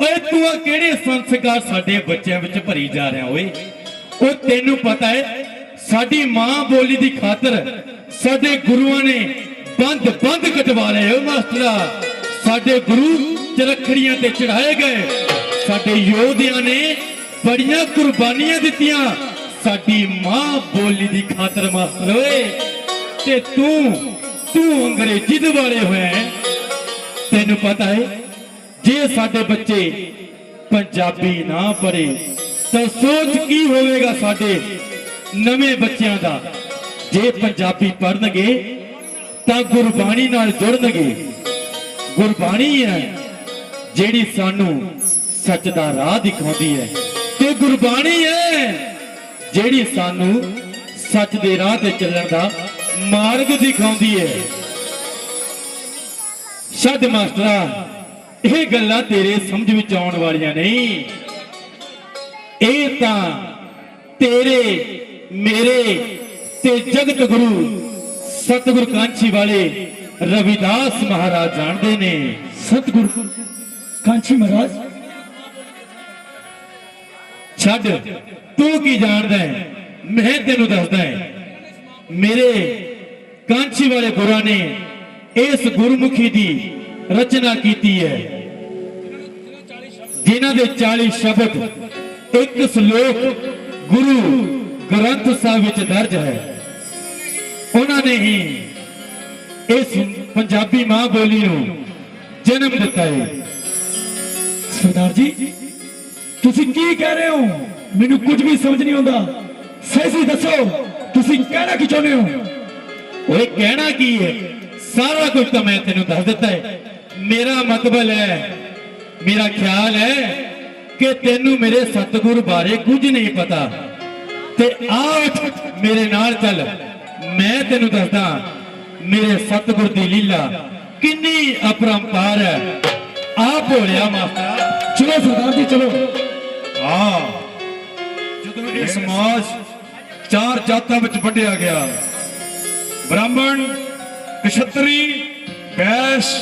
ਓਏ ਤੂੰ ਆ ਕਿਹੜੇ ਸੰਸਕਾਰ ਸਾਡੇ ਬੱਚਿਆਂ ਵਿੱਚ ਭਰੀ ਜਾ ਰਿਹਾ ਓਏ? ਉਹ ਤੈਨੂੰ ਪਤਾ ਹੈ ਸਾਡੀ ਮਾਂ ਬੋਲੀ ਦੀ ਖਾਤਰ ਸਾਡੇ ਗੁਰੂਆਂ ਨੇ ਬੰਦ ਕਟਵਾ ਲਏ। ਓ ਮਾਸਟਰਾ ਸਾਡੇ ਗੁਰੂ ਚਰਖੜੀਆਂ ਤੇ ਚੜਾਏ ਗਏ, ਸਾਡੇ ਯੋਧਿਆਂ ਨੇ ਬੜੀਆਂ ਕੁਰਬਾਨੀਆਂ ਦਿੱਤੀਆਂ ਸਾਡੀ ਮਾਂ ਬੋਲੀ ਦੀ ਖਾਤਰ ਮਾਸਟਰ ਓਏ। ਤੇ ਤੂੰ ਅੰਗਰੇਜ਼ੀ ਦੇ ਵਾਲੇ ਹੋਇਆ ਹੈ। ਤੈਨੂੰ ਪਤਾ ਹੈ ਜੇ ਸਾਡੇ ਬੱਚੇ ਪੰਜਾਬੀ ਨਾ ਪੜ੍ਹੇ ਤਾਂ ਸੋਚ ਕੀ ਹੋਵੇਗਾ ਸਾਡੇ ਨਵੇਂ ਬੱਚਿਆਂ ਦਾ। ਜੇ ਪੰਜਾਬੀ ਪੜ੍ਹਨਗੇ ਤਾਂ ਗੁਰਬਾਣੀ ਨਾਲ ਜੁੜਨਗੇ। ਗੁਰਬਾਣੀ ਹੈ ਜਿਹੜੀ ਸਾਨੂੰ ਸੱਚ ਦਾ ਰਾਹ ਦਿਖਾਉਂਦੀ ਹੈ ਤੇ ਗੁਰਬਾਣੀ ਹੈ ਜਿਹੜੀ ਸਾਨੂੰ ਸੱਚ ਦੇ ਰਾਹ ਤੇ ਚੱਲਣ ਦਾ ਮਾਰਗ ਦਿਖਾਉਂਦੀ ਹੈ। ਛੱਡ ਮਾਸਟਰਾ ਇਹ ਗੱਲਾਂ ਤੇਰੇ ਸਮਝ ਵਿੱਚ ਆਉਣ ਵਾਲੀਆਂ ਨਹੀਂ। ਇਹ ਤਾਂ ਤੇਰੇ ਮੇਰੇ ਤੇ ਜਗਤ ਗੁਰੂ सतगुरु कांची वाले रविदास महाराज जानते ने। सतगुरु कांची महाराज छड़ तू की जानदा है मैं तेनू दसदा है। मेरे कांची वाले गुरु ने इस गुरमुखी दी रचना की है जिन्हां दे 40 शब्द एक श्लोक गुरु ग्रंथ साहिब विच दर्ज है। उन्होंने ही इस ਪੰਜਾਬੀ ਮਾਂ ਬੋਲੀ ਨੂੰ ਜਨਮ ਦਿੱਤਾ ਹੈ। ਸਰਦਾਰ ਜੀ ਤੁਸੀਂ ਕੀ ਕਹਿ ਰਹੇ ਹੋ? ਮੈਨੂੰ ਕੁਝ ਵੀ ਸਮਝ ਨਹੀਂ ਆਉਂਦਾ। ਸਹੀ ਦੱਸੋ ਤੁਸੀਂ ਕਹਿਣਾ ਕੀ ਚਾਹੁੰਦੇ ਹੋ? ਓਏ ਕਹਿਣਾ ਕੀ ਹੈ, ਸਾਰਾ ਕੁਝ ਤਾਂ ਮੈਂ ਤੈਨੂੰ ਦੱਸ ਦਿੱਤਾ ਹੈ। ਮੇਰਾ ਮਤਲਬ ਹੈ, ਮੇਰਾ ਖਿਆਲ ਹੈ ਕਿ ਤੈਨੂੰ ਮੇਰੇ ਸਤਿਗੁਰ ਬਾਰੇ ਕੁਝ ਨਹੀਂ ਪਤਾ, ਤੇ ਆ ਮੇਰੇ ਨਾਲ ਚੱਲ, ਮੈਂ ਤੈਨੂੰ ਦੱਸਦਾ ਮੇਰੇ ਸਤਿਗੁਰ ਦੀ ਲੀਲਾ ਕਿੰਨੀ ਅਪਰੰਪਾਰ ਹੈ। ਆ ਭੋਲਿਆ ਮਾਸਟਰ, ਚਲੋ ਸਰਦਾਰ ਜੀ ਚਲੋ। ਹਾਂ, ਜਦੋਂ ਇਹ ਸਮਾਜ ਚਾਰ ਜਾਤਾਂ ਵਿੱਚ ਵੰਡਿਆ ਗਿਆ, ਬ੍ਰਾਹਮਣ, ਕਸ਼ਤਰੀ, ਵੈਸ਼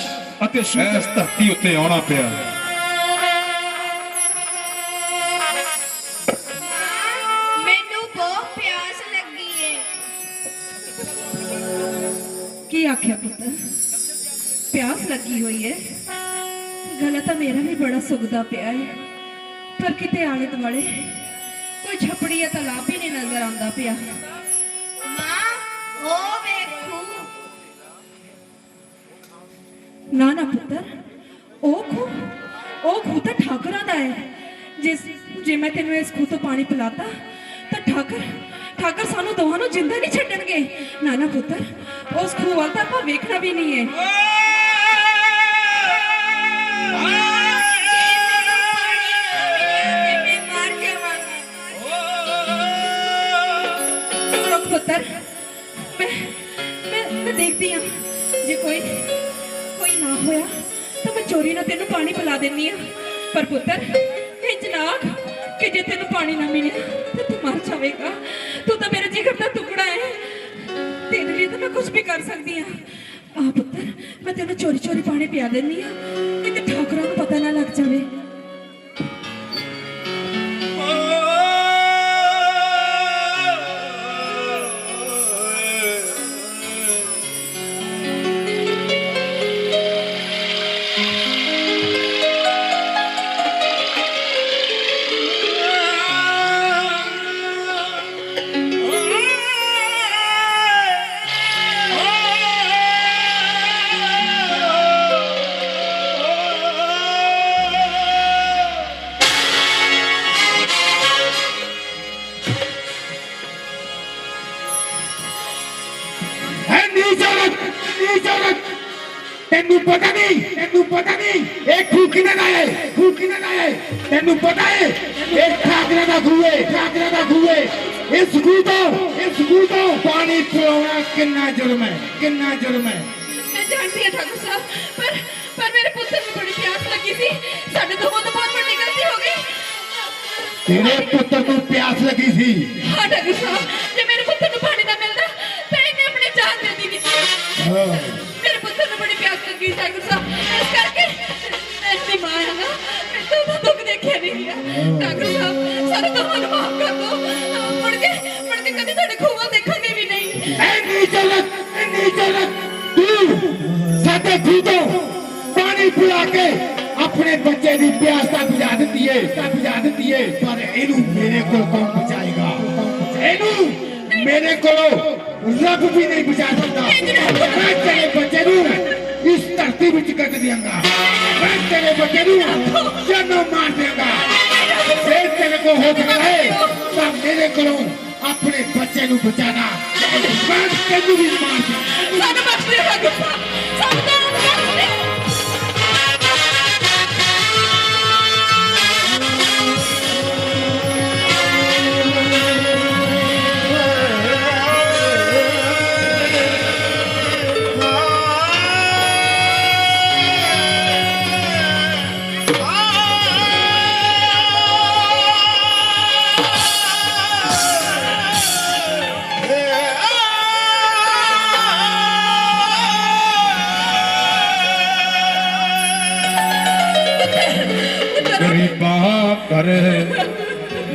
ਅਤੇ ਸ਼ੂਦਰ ਇਸ ਧਰਤੀ ਉੱਤੇ ਆਉਣਾ ਪਿਆ। ਮੈਨੂੰ ਬਹੁਤ ਪਿਆਸ ਲੱਗੀ ਏ। ਕੀ ਆਖਿਆ ਪੁੱਤ? ਪਿਆਸ ਲੱਗੀ ਹੋਈ ਹੈ? ਗਲਾ ਤਾਂ ਮੇਰਾ ਵੀ ਬੜਾ ਸੁੱਕਦਾ ਪਿਆ ਹੈ, ਪਰ ਕਿਤੇ ਆਲੇ ਦੁਆਲੇ ਕੋਈ ਛਪੜੀ ਜਾਂ ਤਾਲਾਬ ਹੀ ਨਹੀਂ ਨਜ਼ਰ ਆਉਂਦਾ ਪਿਆ। ਮਾਂ ਉਹ ਵੇਖੂ। ਨਾ ਨਾ ਪੁੱਤਰ, ਉਹ ਖੂਹ ਤਾਂ ਠਾਕਰਾਂ ਦਾ ਹੈ। ਜੇ ਮੈਂ ਤੈਨੂੰ ਇਸ ਖੂਹ ਤੋਂ ਪਾਣੀ ਪਿਲਾਤਾ ਤਾਂ ਠਾਕਰ ਸਾਨੂੰ ਦੋਹਾਂ ਨੂੰ ਜਿੰਦਾ ਨਹੀਂ ਛੱਡਣਗੇ। ਨਾ ਨਾ ਪੁੱਤਰ, ਉਸ ਖੂਹ ਵੱਲ ਤਾਂ ਆਪਾਂ ਵੇਖਣਾ ਵੀ ਨਹੀਂ ਹੈ। रुक पुत्र, मैं देखती हाँ, जे कोई ना होया तो मैं चोरी ना तेनू पानी पिला देनी हाँ। पर पुत्र इंज ना कि जे तेनू पानी ना मिले तो तू मर जाएगा। तू तो मेरे जिगर का टुकड़ा है, तेरे लिए तो मैं कुछ भी कर सकती हाँ। आ पुत्र, मैं तेनू चोरी चोरी पानी पिया देनी हाँ, कि ठाकुरां नूं पता ना लग जाए। तेनू पता नहीं एक खूह किने दा है तेनू पता है एक ठाकरे दा खूह है। इस खूह तो पानी पिलाना कितना जुर्म है। मैं जानती है ठाकुर साहब, पर मेरे पुत्र में बड़ी प्यास लगी थी। साडे दोवां तो बहुत बड़ी गलती हो गई। तेरे पुत्र को प्यास लगी थी? हाँ ठाकुर साहब, जे मेरे पुत्र को पानी ना मिलता तो इन्हें अपनी जान दे दी थी। मेरे पुत्र को बड़ी प्यास लगी ठाकुर साहब, इस करके ऐसी मां है ना, मैं तो दुख देखे नहीं है। ठाकुर साहब सारे तो मन माफ कर दो, मुड़ के कभी साडे खूह देखेंगे भी नहीं। नहीं चलत तू साडे खूह तो पानी पिला के अपने बच्चे की प्यास का बुझा देती है। पर इनू मेरे को कौन बचाएगा? इनू मेरे को रब भी नहीं बचा सकता। मैं तेरे बच्चे नू इस धरती में कट दियांगा। मैं तेरे बच्चे नू जन्म मार देंगा। फिर तेरे को हो सकता है तब मेरे को अपने बच्चे नू बचाना। मैं तेनू भी मार दूंगा। सानू बख्श दे ठाकुर साहब, सानू बख्श दे। गरीबा कर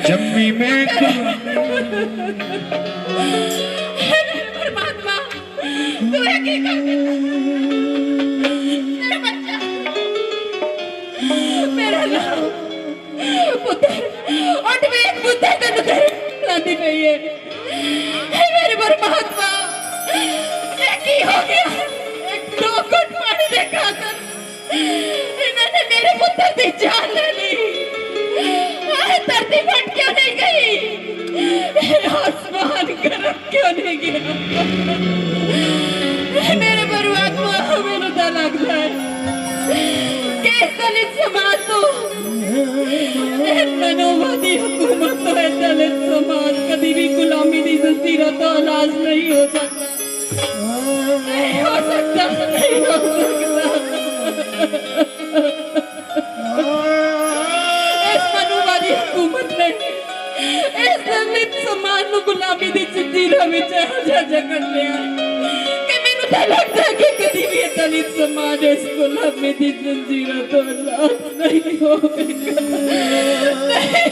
जम्मी में परमात्मा तू है की कर देता मेरा बच्चा, मेरा नाम पुत्र और एक पुत्र तेन लानी पई है। हे मेरे परमात्मा, ये की हो गया? एक लोग ते जान ले ली, धरती फट क्यों नहीं गई, आसमान गर्म क्यों नहीं गया। मेरे परमात्मा मैनू तो लगता है कि इस दलित समाज तो मनोवादी हुकूमत तो है, दलित समाज कभी भी गुलामी की जंजीरों तो इलाज नहीं हो सकता, नहीं हो सकता, नहीं हो सकता। इस मनोवादी हुकूमत ने इस दलित समाज को गुलामी की जंजीरों में जकड़ लिया कि मैनू तो लगता है कि कभी भी दलित समाज इस गुलामी की जंजीरों तो आजाद नहीं होगा, नहीं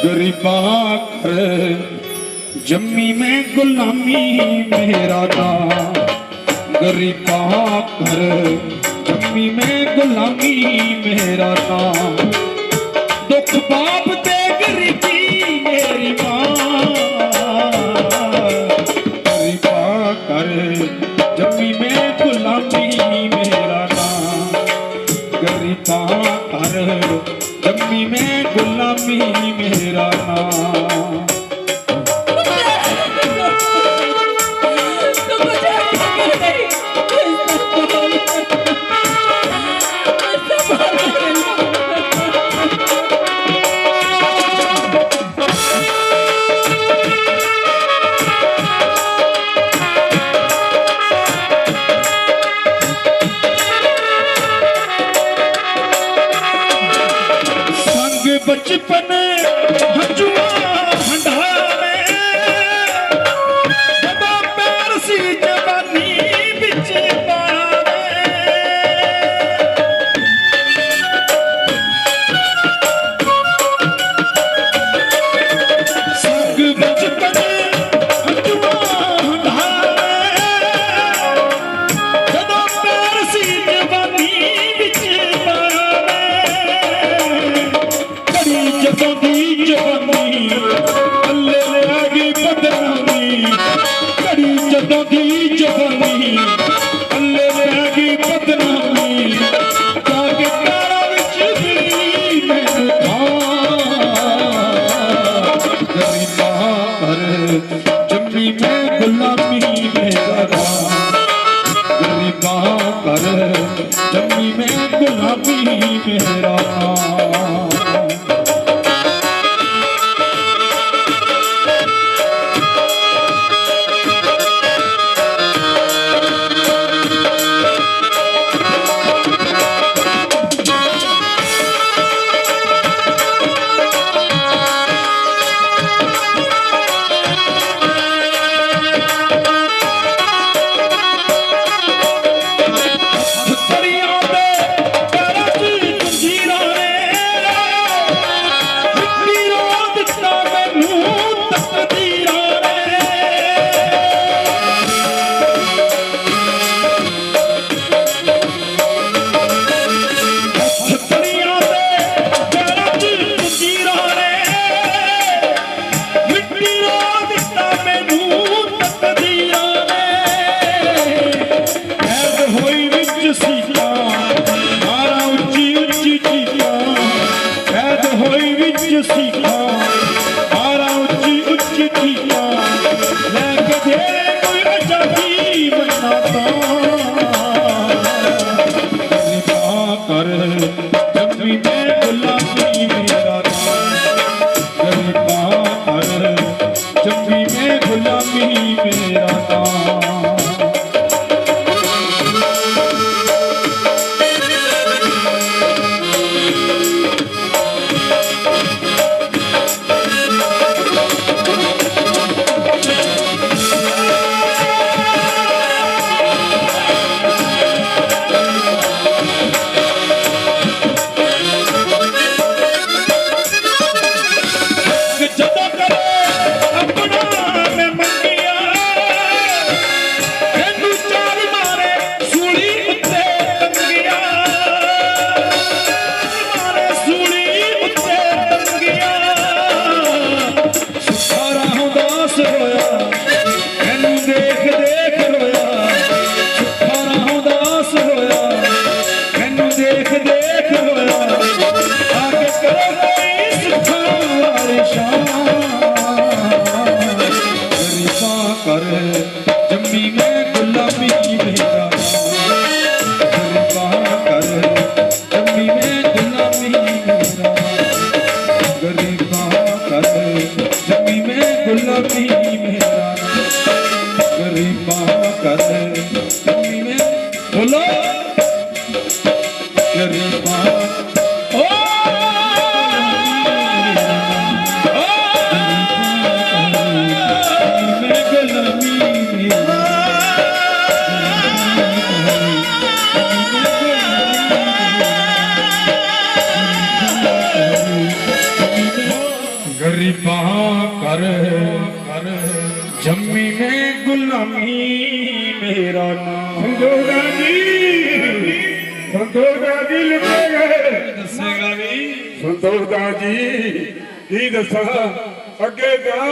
गरीबा कर जम्मी में गुलामी मेरा नाम, गरीबा कर जम्मी में गुलामी मेरा नाम, दुख बाप दे गरीबी मेरी माँ, गरीबा कर जम्मी में गुलामी मेरा नाम, गरीबा कर जम्मी में गुलामी मेरा नाम। बचपन हंजुआ हंडावे जदा पैर सी जवानी बिच पावे, संग बचपन हंजुआ हंडावे जदा पैर सी जवानी बिच पावे, जदों दी जवानी अल्ले लगी बदनामी, घड़ी जदों दी जवानी अल्ले लगी बदनामी, जाके तारा विच दिली मैनू गरीबा कर जम्मी में गुलामी मेरा नाम, गरीबा कर जम्मी में गुलामी मेरा नाम। ਗੁਲਾਮੀ ਮੇਰਾ ਨਾਮ ਸੰਜੋਗਾ ਜੀ ਸੰਤੋਖਦਾ ਜੀ ਲੁੱਟੇ ਗਏ ਦੱਸੇਗਾ ਵੀ ਸੰਤੋਖਦਾ ਜੀ ਕੀ ਦੱਸਾਂ ਅੱਗੇ ਤਾਂ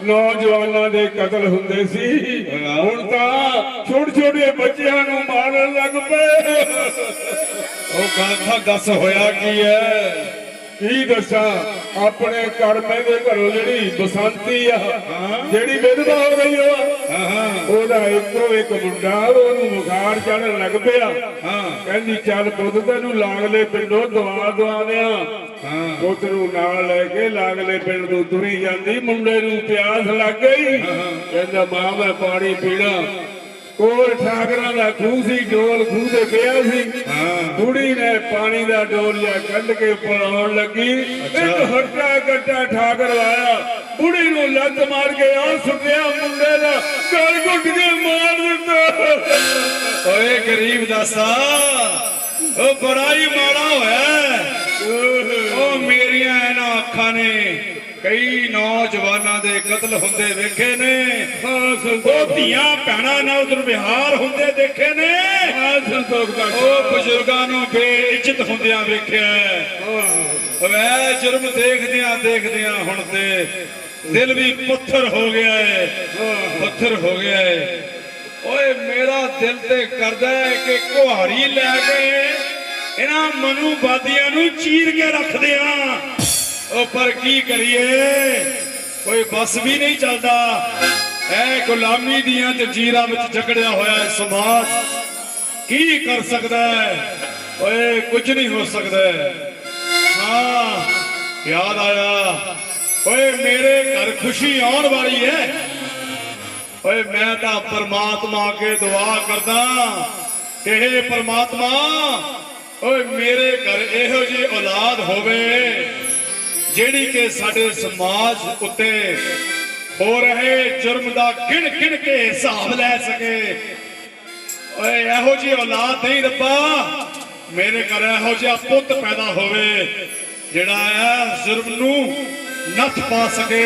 ਨੌਜਵਾਨਾਂ ਦੇ ਕਤਲ ਹੁੰਦੇ ਸੀ ਹੁਣ ਤਾਂ ਛੋਟੇ ਛੋਟੇ ਬੱਚਿਆਂ ਨੂੰ ਮਾਰਨ ਲੱਗ ਪਏ ਉਹ ਗੱਲ ਤਾਂ ਦੱਸ ਹੋਇਆ ਕੀ ਹੈ ਕੀ ਦੱਸਾਂ ਆਪਣੇ ਕਰਮੇ ਦੇ ਘਰੋਂ ਜਿਹੜੀ ਬਸੰਤੀ ਆ ਜਿਹੜੀ ਵਿਧਵਾ ਹੋ ਗਈ ਉਹਦਾ ਇੱਕੋ ਇੱਕ ਮੁੰਡਾ ਉਹਨੂੰ ਬੁਖਾਰ ਚੜਨ ਲੱਗ ਪਿਆ ਕਹਿੰਦੀ ਚੱਲ ਪੁੱਤ ਤੈਨੂੰ ਲਾਗਲੇ ਪਿੰਡੋਂ ਦਵਾ ਦਿਆਂ ਪੁੱਤ ਨੂੰ ਨਾਲ ਲੈ ਕੇ ਲਾਗਲੇ ਪਿੰਡ ਨੂੰ ਤੁਰੀ ਜਾਂਦੀ ਮੁੰਡੇ ਨੂੰ ਪਿਆਸ ਲੱਗ ਗਈ ਕਹਿੰਦਾ ਮਾਂ ਮੈਂ ਪਾਣੀ ਪੀਣਾ ਕੋਲ ਠਾਕਰਾਂ ਦਾ ਖੂਹ ਸੀ ਡੋਲ ਖੂਹ ਤੇ ਪਿਆ ਸੀ ਬੁੜੀ ਨੇ ਪਾਣੀ ਦਾ ਡੋਲ ਜਾਂ ਕੱਢ ਕੇ ਪਿਲਾਉਣ ਲੱਗੀ ਇੱਕ ਹੱਟਾ ਕੱਟਾ ਠਾਕਰ ਆਇਆ ਬੁੜੀ ਨੂੰ ਲੱਤ ਮਾਰ ਕੇ ਆ ਸੁੱਟਿਆ ਮੁੰਡੇ ਦਾ ਗਲ ਘੁੱਟ ਕੇ ਮਾਰ ਦਿੱਤਾ ਓਏ ਗਰੀਬ ਦਾਸਾ ਉਹ ਬੜਾ ਹੀ ਮਾੜਾ ਹੋਇਆ ਉਹ ਮੇਰੀਆਂ ਇਹਨਾਂ ਅੱਖਾਂ ਨੇ ਕਈ ਨੌਜਵਾਨਾਂ ਦੇ ਕਤਲ ਹੁੰਦੇ ਵੇਖੇ ਨੇ ਉਹ ਧੀਆਂ ਭੈਣਾਂ ਨਾਲ ਦੁਰਵਿਹਾਰ ਹੁੰਦੇ ਦੇਖੇ ਨੇ ਉਹ ਬਜ਼ੁਰਗਾਂ ਨੂੰ ਬੇਇੱਜ਼ਤ ਹੁੰਦਿਆਂ ਵੇਖਿਆ ਵੇ ਜੁਰਮ ਦੇਖਦਿਆਂ ਹੁਣ ਤੇ ਦਿਲ ਵੀ ਪੱਥਰ ਹੋ ਗਿਆ ਏ ਪੱਥਰ ਹੋ ਗਿਆ ਏ ਓਏ ਮੇਰਾ ਦਿਲ ਤੇ ਕਰਦਾ ਹੈ ਕਿ ਕੁਹਾੜੀ ਲੈ ਕੇ ਇਹਨਾਂ ਮਨੂਵਾਦੀਆਂ ਨੂੰ ਚੀਰ ਕੇ ਰੱਖਦੇ ਆ ਉਹ ਪਰ ਕੀ ਕਰੀਏ ਕੋਈ ਬਸ ਵੀ ਨਹੀਂ ਚੱਲਦਾ ਐ ਗੁਲਾਮੀ ਦੀਆਂ ਜੰਜੀਰਾਂ ਵਿੱਚ ਜਕੜਿਆ ਹੋਇਆ ਹੈ ਸਮਾਜ ਕੀ ਕਰ ਸਕਦਾ ਹੈ ਓਏ ਕੁਝ ਨਹੀਂ ਹੋ ਸਕਦਾ ਹਾਂ ਯਾਦ ਆਇਆ ਓਏ ਮੇਰੇ ਘਰ ਖੁਸ਼ੀ ਆਉਣ ਵਾਲੀ ਹੈ ਓਏ ਮੈਂ ਤਾਂ ਪਰਮਾਤਮਾ ਅੱਗੇ ਦੁਆ ਕਰਦਾ ਕਿ हे ਪਰਮਾਤਮਾ ਓਏ ਮੇਰੇ ਘਰ ਇਹੋ ਜਿਹੀ ਔਲਾਦ ਹੋਵੇ ਜਿਹੜੀ ਕਿ ਸਾਡੇ ਸਮਾਜ ਉੱਤੇ ਹੋ ਰਹੇ ਜੁਰਮ ਦਾ ਗਿਣ ਕੇ ਹਿਸਾਬ ਲੈ ਸਕੇ ਓਏ ਇਹੋ ਜਿਹੀ ਔਲਾਦ ਨਹੀਂ ਰੱਬਾ ਮੇਰੇ ਘਰ ਇਹੋ ਜਿਹਾ ਪੁੱਤ ਪੈਦਾ ਹੋਵੇ ਜਿਹੜਾ ਹੈ ਜੁਰਮ ਨੂੰ ਨੱਥ ਪਾ ਸਕੇ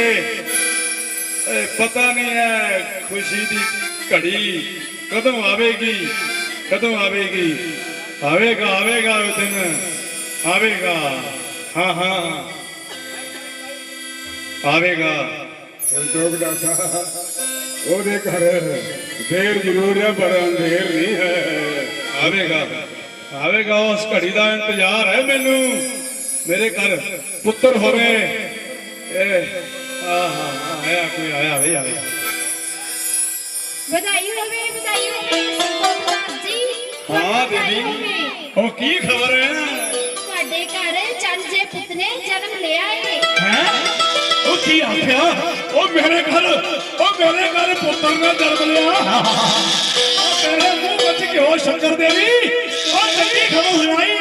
ਪਤਾ ਨਹੀਂ ਹੈ ਖੁਸ਼ੀ ਦੀ ਘੜੀ ਕਦੋਂ ਆਵੇਗੀ ਆਵੇਗਾ ਉਹ ਦਿਨ ਆਵੇਗਾ ਹਾਂ ਆਵੇਗਾ ਸੰਤੋਖ ਦਾਤਾ ਉਹਦੇ ਘਰ ਦੇਰ ਜ਼ਰੂਰ ਹੈ ਪਰ ਅੰਧੇਰ ਨਹੀਂ ਹੈ ਆਵੇਗਾ ਉਸ ਘੜੀ ਦਾ ਇੰਤਜ਼ਾਰ ਹੈ ਮੈਨੂੰ ਮੇਰੇ ਘਰ ਪੁੱਤਰ ਹੋਵੇ ਆਇਆ ਵਧਾਈ ਹੋਵੇ ਸੰਤੋਖਦਾਸ ਜੀ ਹਾਂ ਵਧਾਈ ਬੀਬੀ ਹੋਵੇ। ਉਹ ਕੀ ਖਬਰ ਹੈ ਤੁਹਾਡੇ ਘਰ ਚੰਦ ਜੇ ਪੁੱਤ ਨੇ ਜਨਮ ਲਿਆ ਏ ਉਹ ਕੀ ਆਖਿਆ ਉਹ ਮੇਰੇ ਘਰ ਪੁੱਤਰ ਨੇ ਜਨਮ ਲਿਆ ਉਹ ਤੇਰੇ ਮੂੰਹ ਵਿੱਚ ਕਿਉਂ ਸ਼ੰਕਰ ਦੇਵੀ ਉਹ ਚੰਗੀ ਖਬਰ ਸੁਣਾਈ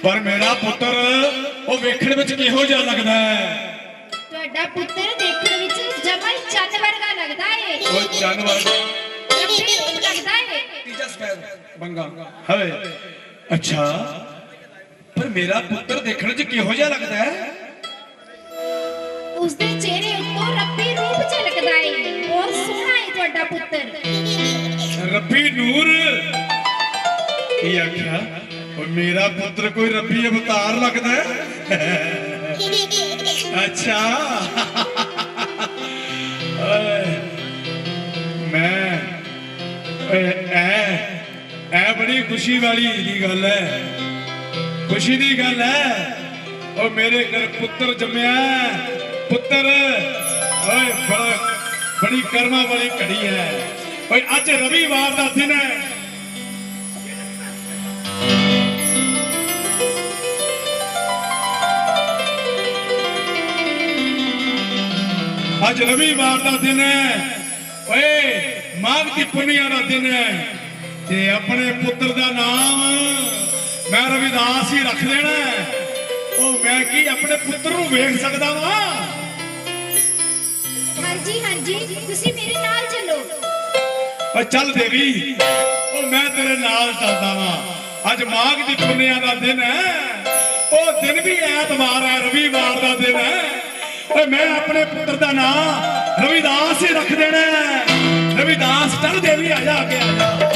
ਪਰ ਮੇਰਾ ਪੁੱਤਰ ਉਹ ਵੇਖਣ ਵਿੱਚ ਕਿਹੋ ਜਿਹਾ ਲੱਗਦਾ ਹੈ ਤੁਹਾਡਾ ਪੁੱਤਰ ਦੇਖਣ ਵਿੱਚ ਜਮਾ ਹੀ ਚੰਨ ਵਰਗਾ ਲੱਗਦਾ ਏ ਉਹ ਜਾਨਵਰ ਰੱਬੀ ਰੂਪ ਲੱਗਦਾ ਏ ਬੰਗਾ ਹਵੇ ਅੱਛਾ ਪਰ ਮੇਰਾ ਪੁੱਤਰ ਦੇਖਣ ਵਿੱਚ ਕਿਹੋ ਜਿਹਾ ਲੱਗਦਾ ਹੈ ਉਸਦੇ ਚਿਹਰੇ ਉੱਤੋਂ ਰੱਬੀ ਰੂਪ ਝਲਕਦਾ ਏ ਬਹੁਤ ਸੋਹਣਾ ਏ ਤੁਹਾਡਾ ਪੁੱਤਰ ਰੱਬੀ ਨੂਰ ਕੀ ਆਖਿਆ ਉਹ ਮੇਰਾ ਪੁੱਤਰ ਕੋਈ ਰੱਬੀ ਅਵਤਾਰ ਲੱਗਦਾ ਹੈ ਅੱਛਾ ਮੈਂ ਇਹ ਬੜੀ ਖੁਸ਼ੀ ਵਾਲੀ ਦੀ ਗੱਲ ਹੈ ਖੁਸ਼ੀ ਦੀ ਗੱਲ ਹੈ ਉਹ ਮੇਰੇ ਘਰ ਪੁੱਤਰ ਜੰਮਿਆ ਪੁੱਤਰ ਓਏ ਬੜੀ ਕਰਮਾਂ ਵਾਲੀ ਘੜੀ ਹੈ ਓਏ ਅੱਜ ਰਵੀਵਾਰ ਦਾ ਦਿਨ ਹੈ ਅੱਜ ਰਵੀਵਾਰ ਦਾ ਦਿਨ ਹੈ ਓਏ ਮਾਘ ਦੀ ਪੁੰਨਿਆ ਦਾ ਦਿਨ ਹੈ ਤੇ ਆਪਣੇ ਪੁੱਤਰ ਦਾ ਨਾਮ ਮੈਂ ਰਵਿਦਾਸ ਹੀ ਰੱਖ ਦੇਣਾ ਉਹ ਮੈਂ ਕੀ ਆਪਣੇ ਪੁੱਤਰ ਨੂੰ ਵੇਖ ਸਕਦਾ ਵਾਂ ਹਾਂਜੀ ਤੁਸੀਂ ਮੇਰੇ ਨਾਲ ਚੱਲੋ ਓ ਚੱਲ ਦੇਵੀ ਉਹ ਮੈਂ ਤੇਰੇ ਨਾਲ ਚੱਲਦਾ ਵਾਂ ਅੱਜ ਮਾਘ ਦੀ ਪੁੰਨਿਆ ਦਾ ਦਿਨ ਹੈ ਉਹ ਦਿਨ ਵੀ ਐਤਵਾਰ ਹੈ ਰਵੀਵਾਰ ਦਾ ਦਿਨ ਹੈ ਓਏ ਮੈਂ ਆਪਣੇ ਪੁੱਤਰ ਦਾ ਨਾਮ ਰਵਿਦਾਸ ਹੀ ਰੱਖ ਦੇਣਾ ਰਵਿਦਾਸ ਚੱਲ ਦੇਵੀ ਆ ਜਾ ਕੇ ਆ ਜਾ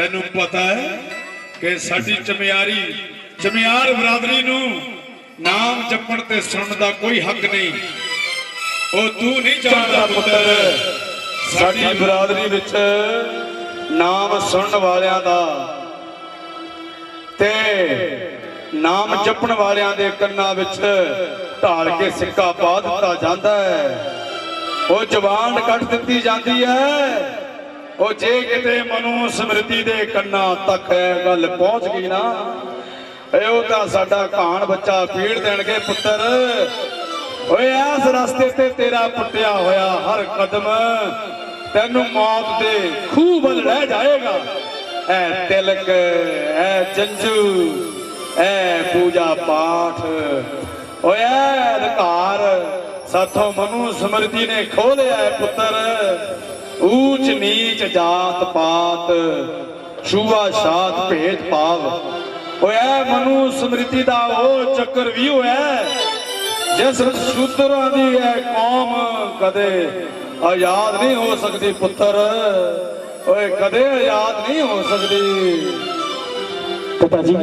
ਤੈਨੂੰ ਪਤਾ ਹੈ ਕਿ ਸਾਡੀ ਚਮਿਆਰ ਬਰਾਦਰੀ ਨੂੰ ਨਾਮ ਜਪਣ ਤੇ ਸੁਣਨ ਦਾ ਕੋਈ ਹੱਕ ਨਹੀਂ। ਉਹ ਤੂੰ ਨਹੀਂ ਜਾਣਦਾ ਪੁੱਤਰ, ਸਾਡੀ ਬਰਾਦਰੀ ਵਿੱਚ ਨਾਮ ਸੁਣਨ ਵਾਲਿਆਂ ਦਾ ਤੇ ਨਾਮ ਜਪਣ ਵਾਲਿਆਂ ਦੇ ਕੰਨਾਂ ਵਿੱਚ ਢਾਲ ਕੇ ਸਿੱਕਾ ਪਾ ਦਿੱਤਾ ਜਾਂਦਾ ਹੈ। ਉਹ ਜ਼ੁਬਾਨ ਕੱਢ ਦਿੱਤੀ ਜਾਂਦੀ ਹੈ। ਉਹ ਜੇ ਕਿਤੇ ਮਨੂ ਸਮ੍ਰਿਤੀ ਦੇ ਕੰਨਾਂ ਤੱਕ ਇਹ ਗੱਲ ਪਹੁੰਚ ਗਈ ਨਾ, ਉਹ ਤਾਂ ਸਾਡਾ ਘਾਣ ਬੱਚਾ ਪੀੜ ਦੇਣਗੇ ਪੁੱਤਰ। ਓਏ ਇਸ ਰਸਤੇ ਤੇ ਤੇਰਾ ਪੁੱਟਿਆ ਹੋਇਆ ਹਰ ਕਦਮ ਤੈਨੂੰ ਮੌਤ ਦੇ ਖੂਹ ਵੱਲ ਲੈ ਜਾਏਗਾ। ਐ ਤਿਲਕ, ਐ ਜੰਜੂ, ਐ ਪੂਜਾ ਪਾਠ, ਓਏ ਅਧਿਕਾਰ ਸਾਥੋਂ ਮਨੂ ਸਮ੍ਰਿਤੀ ਨੇ ਖੋਹ ਲਿਆ ਹੈ ਪੁੱਤਰ। ਊਚ ਨੀਚ, ਜਾਤ ਪਾਤ, ਛੂਆ ਛਾਤ, ਭੇਦ ਭਾਵ, ਓਏ ਮਨੂ ਸਮ੍ਰਿਤੀ ਦਾ ਉਹ ਚੱਕਰ ਵੀ ਹੋਇਆ ਜਿਸ ਵਿੱਚ ਸ਼ੂਦਰਾਂ ਦੀ ਇਹ ਕੌਮ ਕਦੇ ਆਜ਼ਾਦ ਨਹੀਂ ਹੋ ਸਕਦੀ ਪੁੱਤਰ। ਓਏ ਕਦੇ ਆਜ਼ਾਦ ਨਹੀਂ ਹੋ ਸਕਦੀ। ਪਿਤਾ ਜੀ,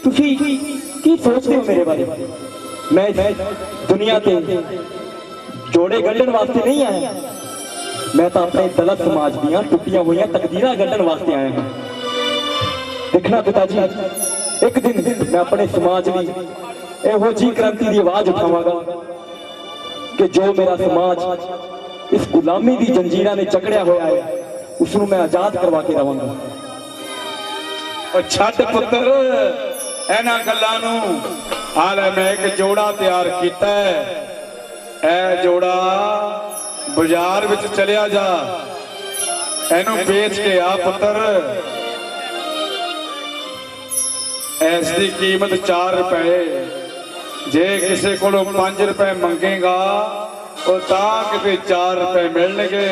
ਤੁਸੀਂ ਕੀ ਸੋਚਦੇ ਹੋ ਮੇਰੇ ਬਾਰੇ? ਮੈਂ ਦੁਨੀਆ ਤੇ ਜੋੜੇ ਗੱਢਣ ਵਾਸਤੇ ਨਹੀਂ ਆਇਆ। ਮੈਂ ਤਾਂ ਆਪਣੇ ਦਲਿਤ ਸਮਾਜ ਦੀਆਂ ਟੁੱਟੀਆਂ ਹੋਈਆਂ ਤਕਦੀਰਾਂ ਗੱਢਣ ਵਾਸਤੇ ਆਇਆ ਹਾਂ। ਦੇਖਣਾ ਪਿਤਾ ਜੀ, ਇੱਕ ਦਿਨ ਮੈਂ ਆਪਣੇ ਸਮਾਜ ਲਈ ਇਹੋ ਜਿਹੀ ਕ੍ਰਾਂਤੀ ਦੀ ਆਵਾਜ਼ ਉਠਾਵਾਂਗਾ ਕਿ ਜੋ ਮੇਰਾ ਸਮਾਜ ਇਸ ਗੁਲਾਮੀ ਦੀ ਜੰਜੀਰਾਂ ਨੇ ਜਕੜਿਆ ਹੋਇਆ ਹੈ, ਉਸ ਨੂੰ ਮੈਂ ਆਜ਼ਾਦ ਕਰਵਾ ਕੇ ਰਵਾਂਗਾ। ਉਹ ਛੱਡ ਪੁੱਤਰ ਇਹਨਾਂ ਗੱਲਾਂ ਨੂੰ। ਹਾਲੇ ਮੈਂ ਇੱਕ ਜੋੜਾ ਤਿਆਰ ਕੀਤਾ ਹੈ। ਇਹ ਜੋੜਾ ਬਾਜ਼ਾਰ ਵਿੱਚ ਚਲਿਆ ਜਾ, ਇਹਨੂੰ ਵੇਚ ਕੇ ਆ ਪੁੱਤਰ। ਇਸ ਦੀ ਕੀਮਤ 4 ਰੁਪਏ। ਜੇ ਕਿਸੇ ਕੋਲੋਂ 5 ਰੁਪਏ ਮੰਗੇਗਾ ਉਹ ਤਾਂ ਕਿਤੇ 4 ਰੁਪਏ ਮਿਲਣਗੇ।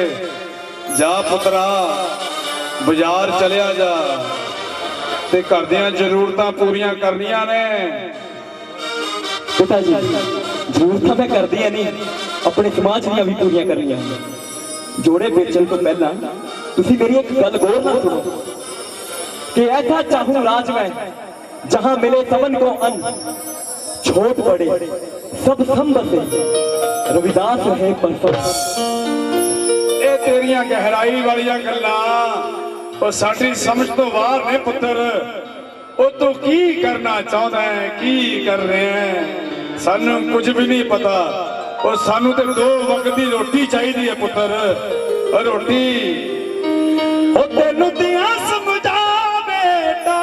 ਜਾ ਪੁੱਤਰਾ, ਬਾਜ਼ਾਰ ਚਲਿਆ ਜਾ ਤੇ ਘਰ ਦੀਆਂ ਜ਼ਰੂਰਤਾਂ ਪੂਰੀਆਂ ਕਰਨੀਆਂ ਨੇ। ਪਿਤਾ ਜੀ, ਜ਼ਰੂਰਤਾਂ ਮੈਂ ਕਰਦੀਆਂ ਨਹੀਂ, ਆਪਣੇ ਸਮਾਜ ਦੀਆਂ ਵੀ ਪੂਰੀਆਂ ਕਰਨੀਆਂ। ਜੋੜੇ ਵੇਚਣ ਤੋਂ ਪਹਿਲਾਂ ਤੁਸੀਂ ਮੇਰੀ ਇੱਕ ਗੱਲ ਗੌਰ ਨਾਲ ਸੁਣੋ कि ऐसा चाहूं राज में जहां मिले सबन को अन्न, छोट बड़े सब संबसे, रविदास है पर ਇਹ ਤੇਰੀਆਂ ਗਹਿਰਾਈ ਵਾਲੀਆਂ ਗੱਲਾਂ ਉਹ ਸਾਡੀ ਸਮਝ ਤੋਂ ਬਾਹਰ ਨੇ ਪੁੱਤਰ। ਉਹ ਤੂੰ ਕੀ ਕਰਨਾ ਚਾਹੁੰਦਾ ਹੈ, ਕੀ ਕਰ ਰਿਹਾ ਹੈ, ਸਾਨੂੰ ਕੁਝ ਵੀ ਨਹੀਂ ਪਤਾ। ਉਹ ਸਾਨੂੰ ਤੇ 2 ਵਕਤ ਦੀ ਰੋਟੀ ਚਾਹੀਦੀ ਹੈ ਪੁੱਤਰ। ਰੋਟੀ ਉਹ ਤੈਨੂੰ ਦਿਆਂ ਸਮਝਾ ਬੇਟਾ,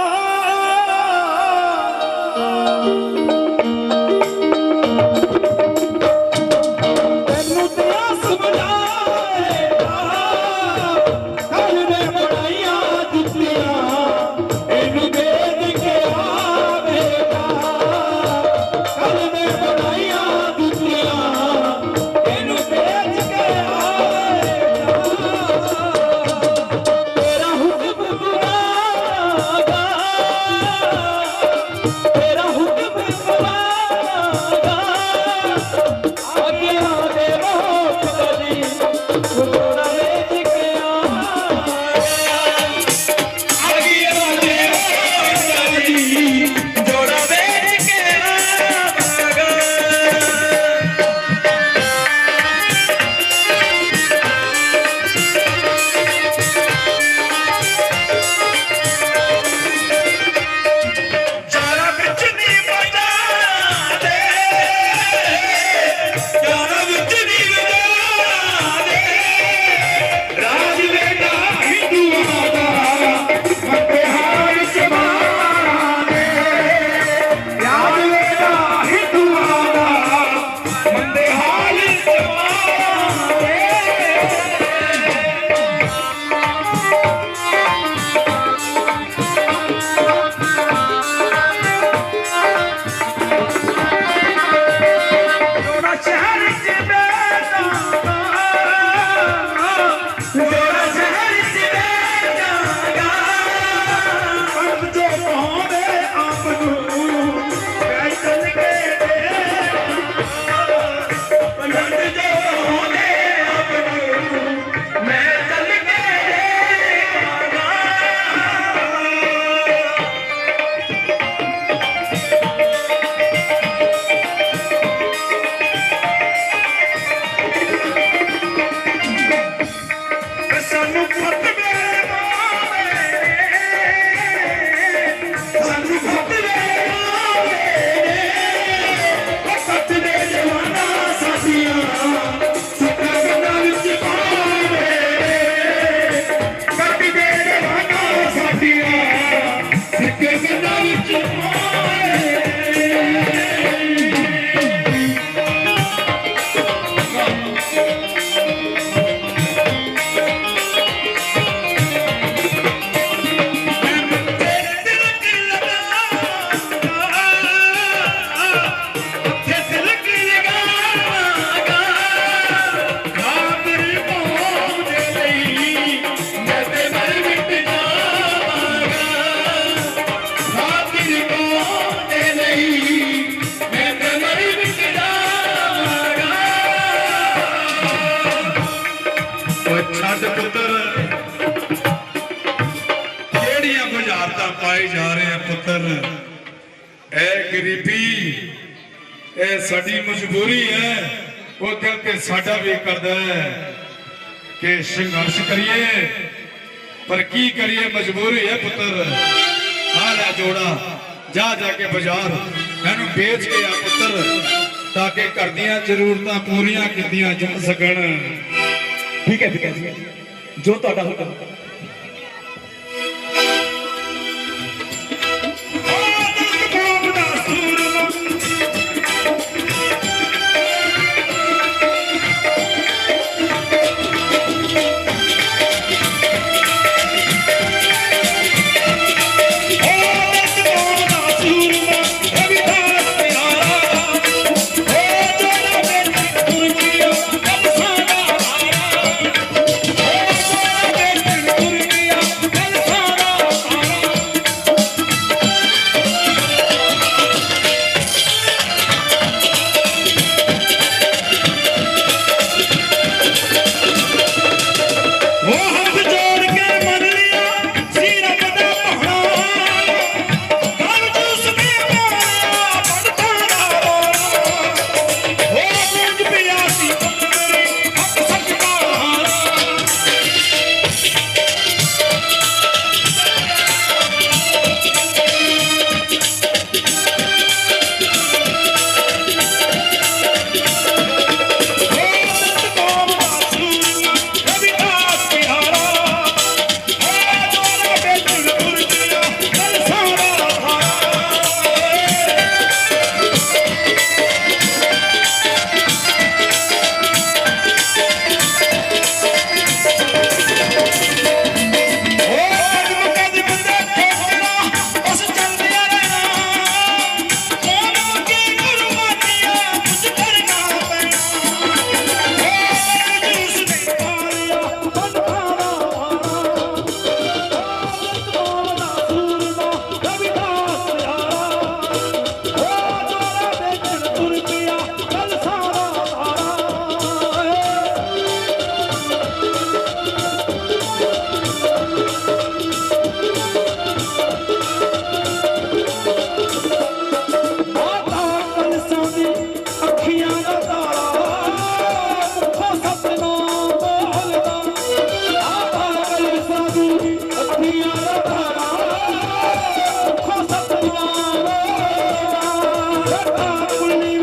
ਤੈਨੂੰ ਦਿਆਂ ਸਮਝਾ तेरा हुक्म ਬੁਝਾਰਤਾਂ ਪਾਏ ਜਾ ਰਹੇ ਆ ਪੁੱਤਰ। ਇਹ ਗਰੀਬੀ ਇਹ ਸਾਡੀ ਮਜਬੂਰੀ ਹੈ। ਉਹ ਦਿਲ ਤੇ ਸਾਡਾ ਵੀ ਕਰਦਾ ਹੈ ਕਿ ਸੰਘਰਸ਼ ਕਰੀਏ, ਪਰ ਕੀ ਕਰੀਏ, ਮਜਬੂਰੀ ਹੈ ਪੁੱਤਰ। ਆ ਲੈ ਜੋੜਾ, ਜਾ ਜਾ ਕੇ ਬਾਜ਼ਾਰ ਇਹਨੂੰ ਵੇਚ ਕੇ ਆ ਪੁੱਤਰ, ਤਾਂ ਕਿ ਘਰ ਦੀਆਂ ਜ਼ਰੂਰਤਾਂ ਪੂਰੀਆਂ ਕੀਤੀਆਂ ਜਾ ਸਕਣ। ਠੀਕ ਹੈ ਜੀ, ਜੋ ਤੁਹਾਡਾ ਹੁਕਮ। Pulling